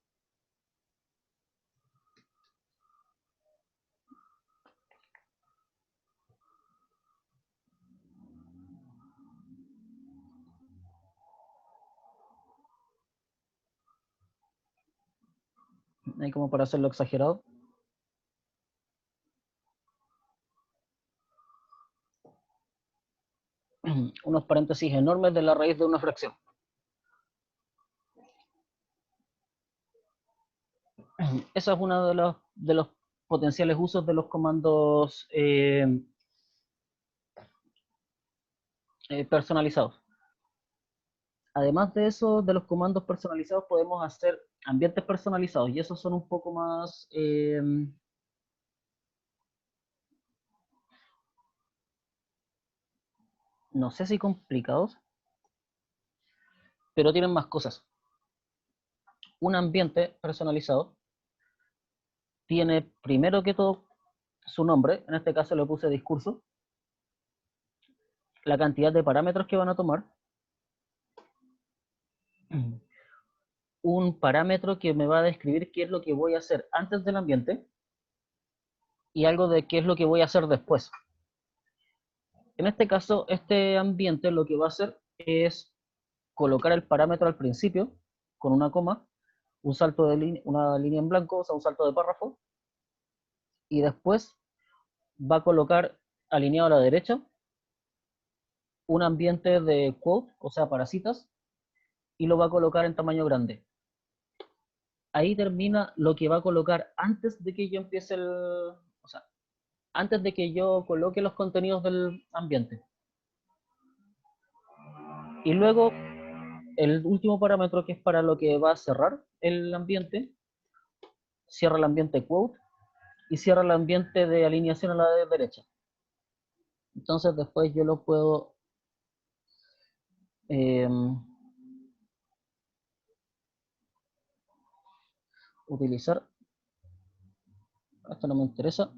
Ahí como para hacerlo exagerado. Unos paréntesis enormes de la raíz de una fracción. Esa es uno de los potenciales usos de los comandos personalizados. Además de eso, de los comandos personalizados, podemos hacer ambientes personalizados y esos son un poco más... no sé si complicados, pero tienen más cosas. Un ambiente personalizado tiene primero que todo su nombre, en este caso le puse discurso, la cantidad de parámetros que van a tomar, un parámetro que me va a describir qué es lo que voy a hacer antes del ambiente y algo de qué es lo que voy a hacer después. En este caso, este ambiente lo que va a hacer es colocar el parámetro al principio con una coma, un salto de una línea en blanco, o sea, un salto de párrafo, y después va a colocar alineado a la derecha un ambiente de quote, o sea, para citas, y lo va a colocar en tamaño grande. Ahí termina lo que va a colocar antes de que yo empiece o sea, antes de que yo coloque los contenidos del ambiente. Y luego, el último parámetro que es para lo que va a cerrar el ambiente, cierra el ambiente quote y cierra el ambiente de alineación a la derecha. Entonces después yo lo puedo utilizar. Esto no me interesa.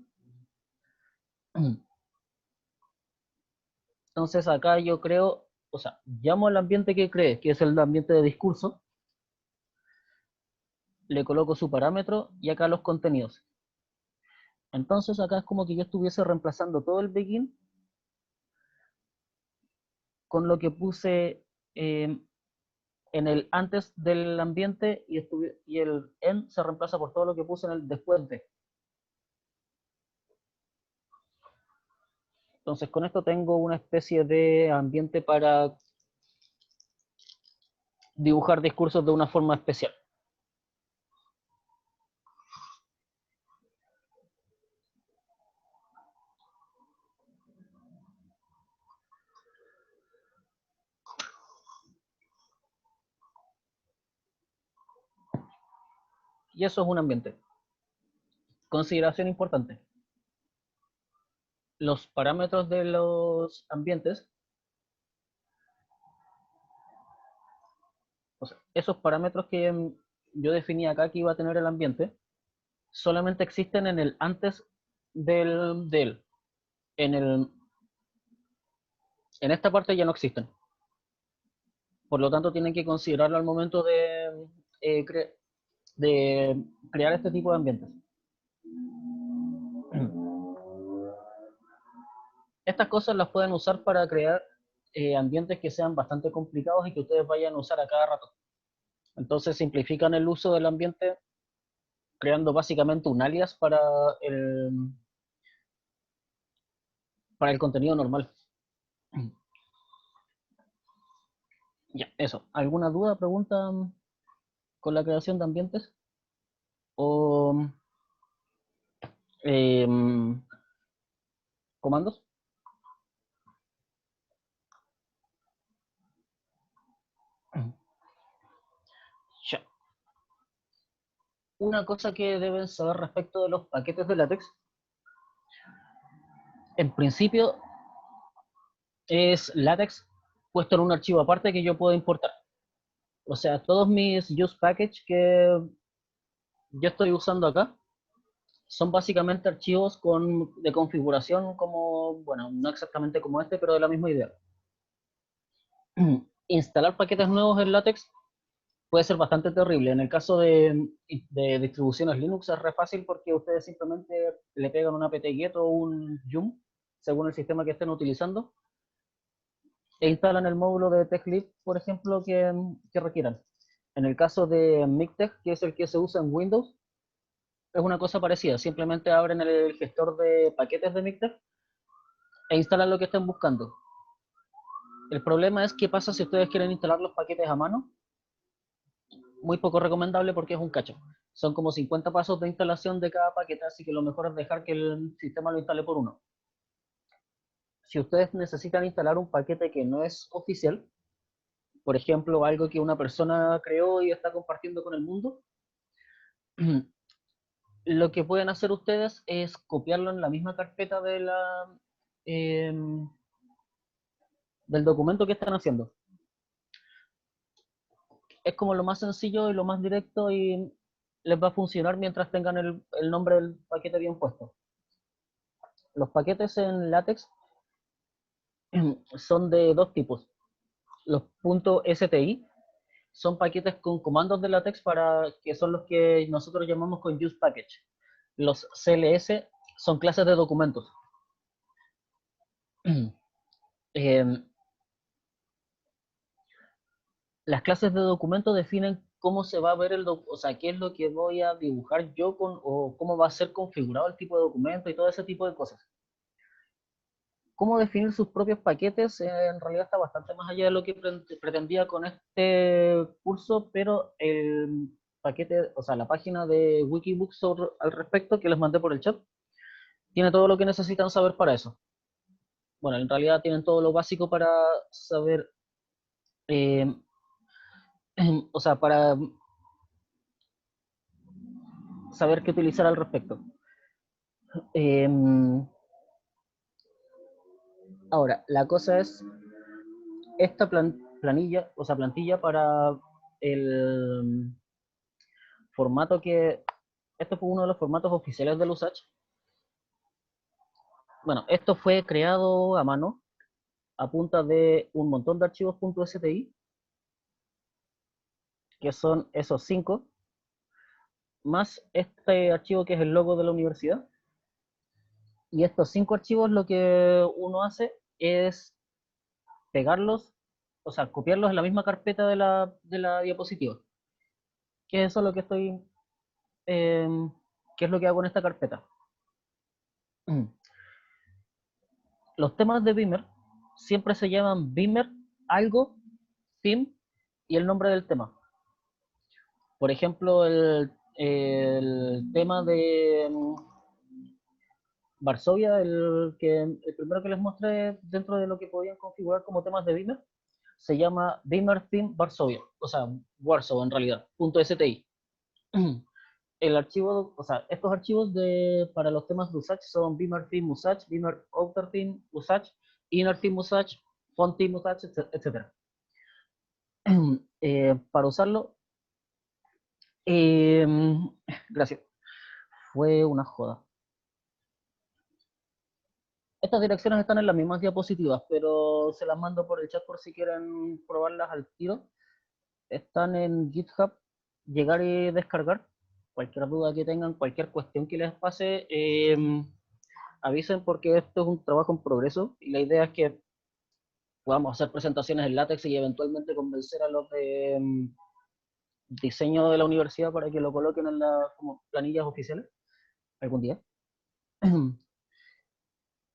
Entonces acá yo creo, o sea, llamo al ambiente que cree, que es el ambiente de discurso, le coloco su parámetro y acá los contenidos. Entonces acá es como que yo estuviese reemplazando todo el begin con lo que puse en el antes del ambiente y el en se reemplaza por todo lo que puse en el después de. Entonces con esto tengo una especie de ambiente para dibujar discursos de una forma especial. Y eso es un ambiente. Consideración importante. Los parámetros de los ambientes, o sea, esos parámetros que yo definí acá que iba a tener el ambiente, solamente existen en el antes de él. En esta parte ya no existen. Por lo tanto, tienen que considerarlo al momento eh, cre de crear este tipo de ambientes. Estas cosas las pueden usar para crear ambientes que sean bastante complicados y que ustedes vayan a usar a cada rato. Entonces simplifican el uso del ambiente creando básicamente un alias para el contenido normal. Ya, eso. ¿Alguna duda, pregunta con la creación de ambientes? ¿O comandos? Ya. Una cosa que deben saber respecto de los paquetes de látex, en principio es látex puesto en un archivo aparte que yo puedo importar. O sea, todos mis use package que yo estoy usando acá son básicamente archivos de configuración como, bueno, no exactamente como este, pero de la misma idea. Instalar paquetes nuevos en látex puede ser bastante terrible. En el caso de distribuciones Linux es re fácil porque ustedes simplemente le pegan un apt-get o un yum, según el sistema que estén utilizando, e instalan el módulo de TechLib, por ejemplo, que requieran. En el caso de Mictech, que es el que se usa en Windows, es una cosa parecida. Simplemente abren el gestor de paquetes de Mictech e instalan lo que estén buscando. El problema es qué pasa si ustedes quieren instalar los paquetes a mano. Muy poco recomendable porque es un cacho. Son como 50 pasos de instalación de cada paquete, así que lo mejor es dejar que el sistema lo instale por uno. Si ustedes necesitan instalar un paquete que no es oficial, por ejemplo, algo que una persona creó y está compartiendo con el mundo, lo que pueden hacer ustedes es copiarlo en la misma carpeta del documento que están haciendo. Es como lo más sencillo y lo más directo y les va a funcionar mientras tengan el nombre del paquete bien puesto. Los paquetes en LaTeX son de dos tipos. Los .sti son paquetes con comandos de LaTeX que son los que nosotros llamamos con use package. Los CLS son clases de documentos. Las clases de documento definen cómo se va a ver o sea, qué es lo que voy a dibujar yo o cómo va a ser configurado el tipo de documento y todo ese tipo de cosas. Cómo definir sus propios paquetes en realidad está bastante más allá de lo que pretendía con este curso, pero el paquete, o sea, la página de Wikibooks al respecto que les mandé por el chat, tiene todo lo que necesitan saber para eso. Bueno, en realidad tienen todo lo básico para saber, o sea, para saber qué utilizar al respecto. Ahora, la cosa es esta plantilla para el formato este fue uno de los formatos oficiales del USACH. Bueno, esto fue creado a mano a punta de un montón de archivos .sti, que son esos 5, más este archivo que es el logo de la universidad. Y estos 5 archivos lo que uno hace es pegarlos o sea, copiarlos en la misma carpeta de la diapositiva. Que eso es lo que estoy, qué es lo que hago en esta carpeta. Los temas de Beamer siempre se llaman Beamer, algo, theme y el nombre del tema. Por ejemplo, el tema de Varsovia, el primero que les mostré dentro de lo que podían configurar como temas de Beamer, se llama Beamer Theme Varsovia, o sea, Warsaw en realidad, .sti. El archivo, o sea, estos archivos para los temas de Usage son Beamer Theme Usage, Beamer Outer Theme Usage, Inner Theme Usage, Font Theme Usage, etc. Para usarlo, gracias, fue una joda. Estas direcciones están en las mismas diapositivas, pero se las mando por el chat por si quieren probarlas al tiro. Están en GitHub, llegar y descargar. Cualquier duda que tengan, cualquier cuestión que les pase, avisen porque esto es un trabajo en progreso y la idea es que podamos hacer presentaciones en LaTeX y eventualmente convencer a los de diseño de la universidad para que lo coloquen en las como planillas oficiales algún día.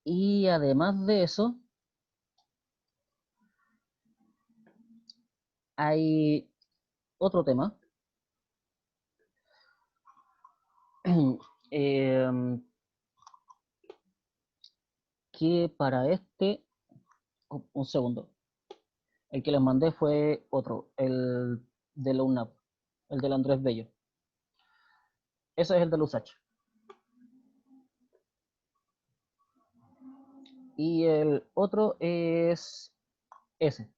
Y además de eso, hay otro tema que para este, un segundo, el que les mandé fue otro, el de la UNAP, el del Andrés Bello. Ese es el de Usach. Y el otro es ese.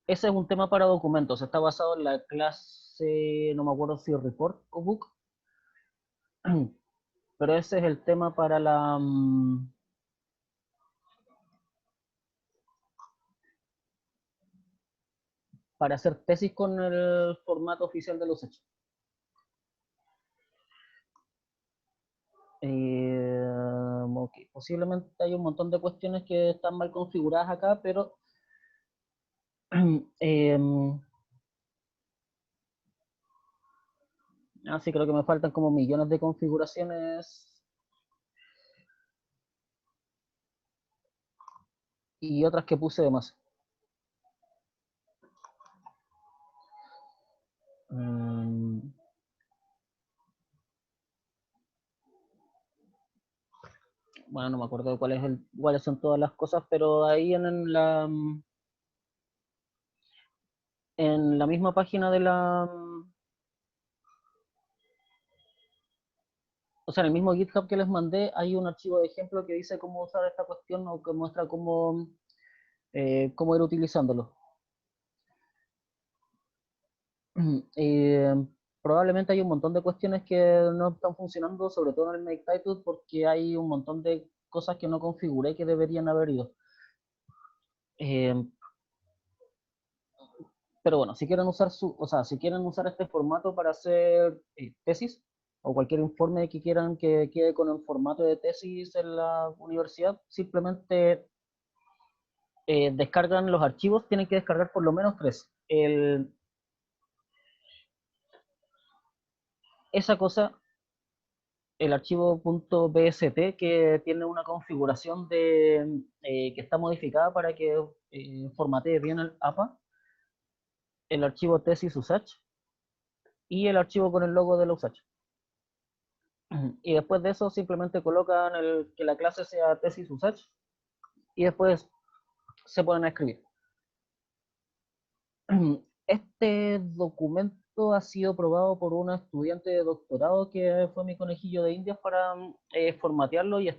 Ese es un tema para documentos. Está basado en la clase, no me acuerdo si report o book. Pero ese es el tema para la... para hacer tesis con el formato oficial de los hechos. Okay. Posiblemente hay un montón de cuestiones que están mal configuradas acá, pero sí, creo que me faltan como millones de configuraciones y otras que puse de más. Bueno, no me acuerdo de cuáles son todas las cosas, pero ahí en la misma página de o sea, en el mismo GitHub que les mandé, hay un archivo de ejemplo que dice cómo usar esta cuestión o que muestra cómo ir utilizándolo. Probablemente hay un montón de cuestiones que no están funcionando, sobre todo en el Make Title, porque hay un montón de cosas que no configuré que deberían haber ido. Pero bueno, si quieren usar si quieren usar este formato para hacer tesis o cualquier informe que quieran que quede con el formato de tesis en la universidad, simplemente descargan los archivos, tienen que descargar por lo menos 3. Esa cosa, el archivo .bst, que tiene una configuración que está modificada para que formatee bien el APA, el archivo tesis usage y el archivo con el logo de la usage. Y después de eso simplemente colocan que la clase sea tesis usage y después se ponen a escribir. Este documento ha sido probado por una estudiante de doctorado que fue mi conejillo de indias para formatearlo y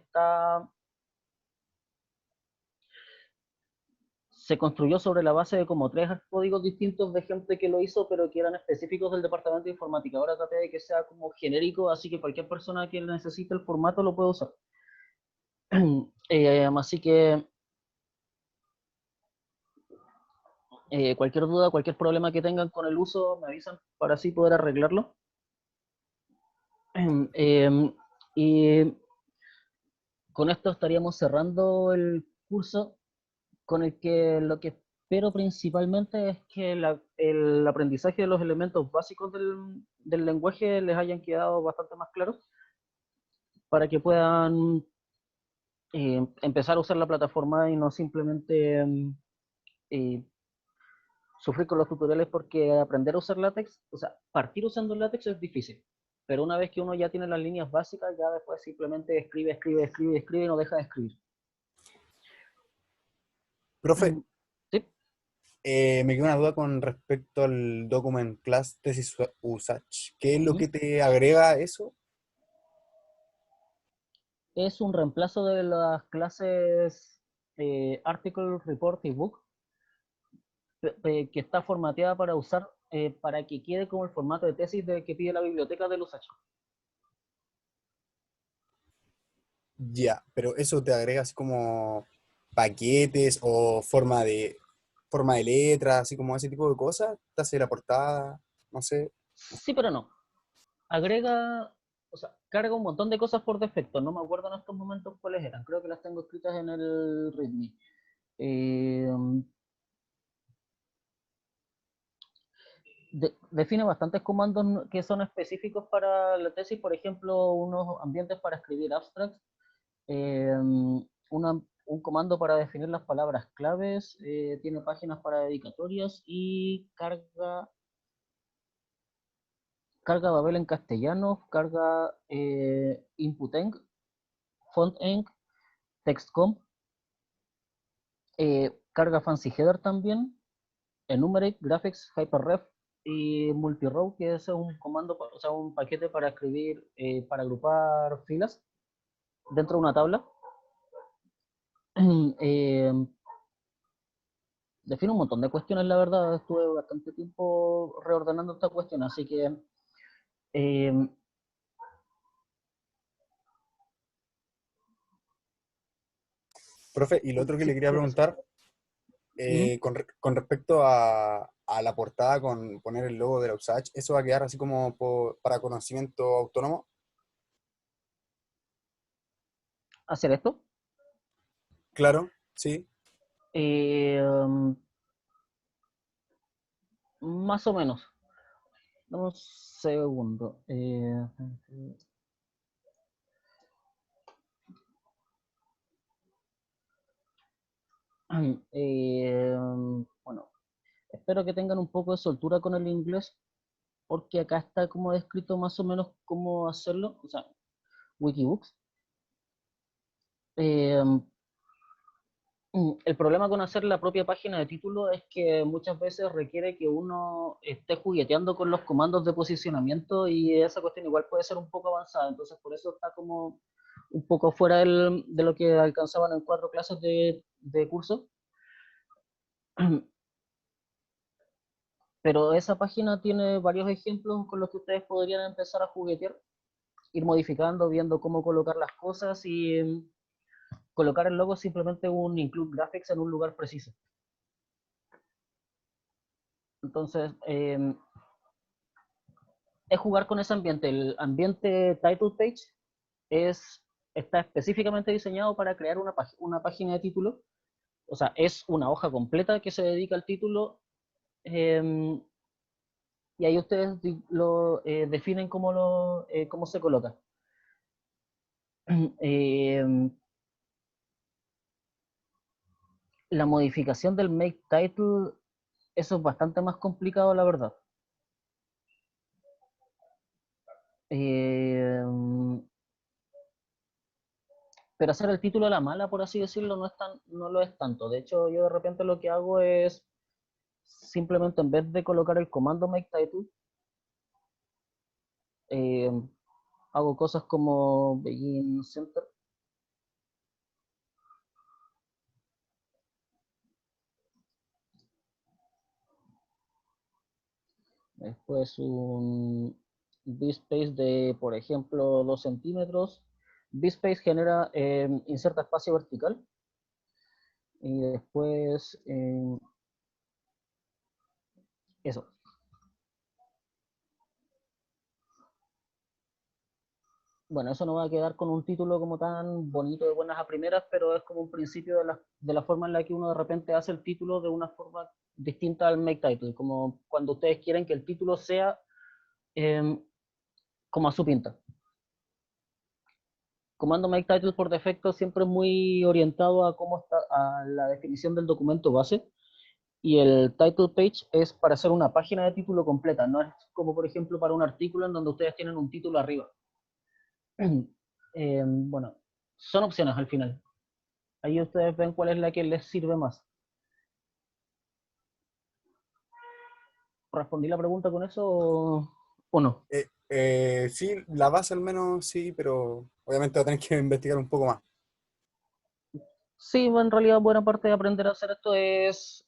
se construyó sobre la base de como 3 códigos distintos de gente que lo hizo, pero que eran específicos del departamento de informática. Ahora traté de que sea como genérico, así que cualquier persona que necesite el formato lo puede usar. Así que cualquier duda, cualquier problema que tengan con el uso, me avisan para así poder arreglarlo. Y con esto estaríamos cerrando el curso con el que lo que pero principalmente es que el aprendizaje de los elementos básicos del lenguaje les hayan quedado bastante más claros para que puedan empezar a usar la plataforma y no simplemente eh, sufrir con los tutoriales, porque aprender a usar LaTeX, o sea, partir usando LaTeX es difícil, pero una vez que uno ya tiene las líneas básicas, ya después simplemente escribe, escribe, escribe, escribe y no deja de escribir. Profe, Sí, me queda una duda con respecto al document class thesis usage. ¿Qué es lo ujú. que te agrega eso? Es un reemplazo de las clases Article, Report y Book, que está formateada para usar, para que quede como el formato de tesis que pide la biblioteca del Usage. Ya, pero eso te agrega así como paquetes o forma de letra, así como ese tipo de cosas. Te hace la portada, no sé. Sí, pero no. Agrega, o sea, carga un montón de cosas por defecto. No me acuerdo en estos momentos cuáles eran. Creo que las tengo escritas en el README. Eh, define bastantes comandos que son específicos para la tesis, por ejemplo, unos ambientes para escribir abstracts, eh, un comando para definir las palabras claves, tiene páginas para dedicatorias y carga Babel en castellano, carga InputEnv, FontEnv, TextComp, carga Fancy Header también, Enumerate, Graphics, Hyperref y Multirow, que es un comando, o sea, un paquete para escribir, para agrupar filas dentro de una tabla. eh, define un montón de cuestiones, la verdad. Estuve bastante tiempo reordenando esta cuestión, así que eh, Profe, y lo otro que le sí, quería sí, eso. preguntar, Ujú. con respecto a la portada, con poner el logo de la USACH, ¿eso va a quedar así como para conocimiento autónomo? Hacer esto. Claro, sí. Eh, um, más o menos. Dame un segundo. Bueno, espero que tengan un poco de soltura con el inglés, porque acá está como descrito más o menos cómo hacerlo, o sea, Wikibooks. Eh, el problema con hacer la propia página de título es que muchas veces requiere que uno esté jugueteando con los comandos de posicionamiento y esa cuestión igual puede ser un poco avanzada, entonces por eso está como un poco fuera de lo que alcanzaban en 4 clases de curso. Pero esa página tiene varios ejemplos con los que ustedes podrían empezar a juguetear, ir modificando, viendo cómo colocar las cosas y colocar el logo simplemente un include graphics en un lugar preciso. Entonces, es jugar con ese ambiente. El ambiente title page es, está específicamente diseñado para crear una página de título. O sea, es una hoja completa que se dedica al título. eh, y ahí ustedes lo definen cómo se coloca. Eh, la modificación del make title, eso es bastante más complicado, la verdad. Eh, pero hacer el título a la mala, por así decirlo, no lo es tanto. De hecho, yo de repente lo que hago es simplemente, en vez de colocar el comando make title, eh, hago cosas como begin center, después un bspace de, por ejemplo, 2 centímetros. Bspace genera, inserta espacio vertical, y después eso. Bueno, eso no va a quedar con un título como tan bonito de buenas a primeras, pero es como un principio de la forma en la que uno de repente hace el título de una forma distinta al make title, como cuando ustedes quieren que el título sea como a su pinta. Comando make title por defecto siempre es muy orientado a cómo está a la definición del documento base, y el title page es para hacer una página de título completa, no es como por ejemplo para un artículo en donde ustedes tienen un título arriba. Bueno, son opciones al final. Ahí ustedes ven cuál es la que les sirve más. ¿Respondí la pregunta con eso o no? Sí, la base al menos sí, pero obviamente va a tener que investigar un poco más. Sí, en realidad buena parte de aprender a hacer esto es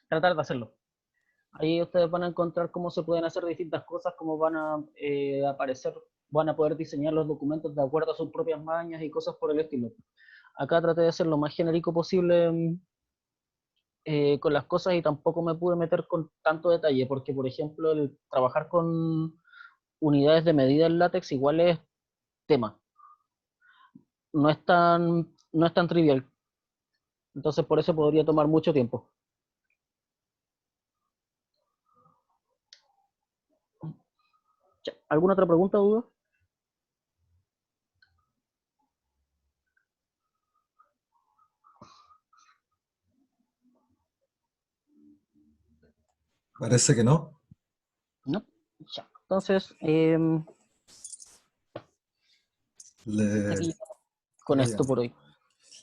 tratar de hacerlo. Ahí ustedes van a encontrar cómo se pueden hacer distintas cosas, cómo van a aparecer, van a poder diseñar los documentos de acuerdo a sus propias mañas y cosas por el estilo. Acá traté de ser lo más genérico posible con las cosas y tampoco me pude meter con tanto detalle, porque por ejemplo el trabajar con unidades de medida en látex igual es tema, no es tan trivial, entonces por eso podría tomar mucho tiempo. ¿Alguna otra pregunta, duda? Parece que no. No. Ya. Entonces, aquí Le, con Oye, esto por hoy.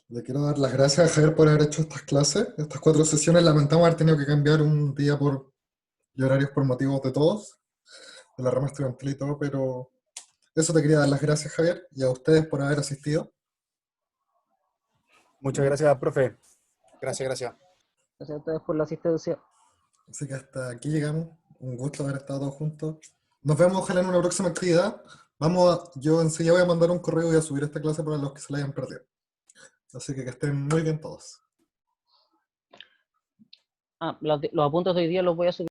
le quiero dar las gracias a Javier por haber hecho estas clases, estas 4 sesiones. Lamentamos haber tenido que cambiar un día y horarios por motivos de todos, de la rama estudiantil y todo, pero eso te quería dar las gracias, Javier, y a ustedes por haber asistido. Muchas gracias, profe. Gracias, gracias. Gracias a ustedes por la asistencia. Así que hasta aquí llegamos. Un gusto haber estado todos juntos. Nos vemos ojalá en una próxima actividad. Yo enseguida voy a mandar un correo y voy a subir esta clase para los que se la hayan perdido. Así que estén muy bien todos. Los apuntes de hoy día los voy a subir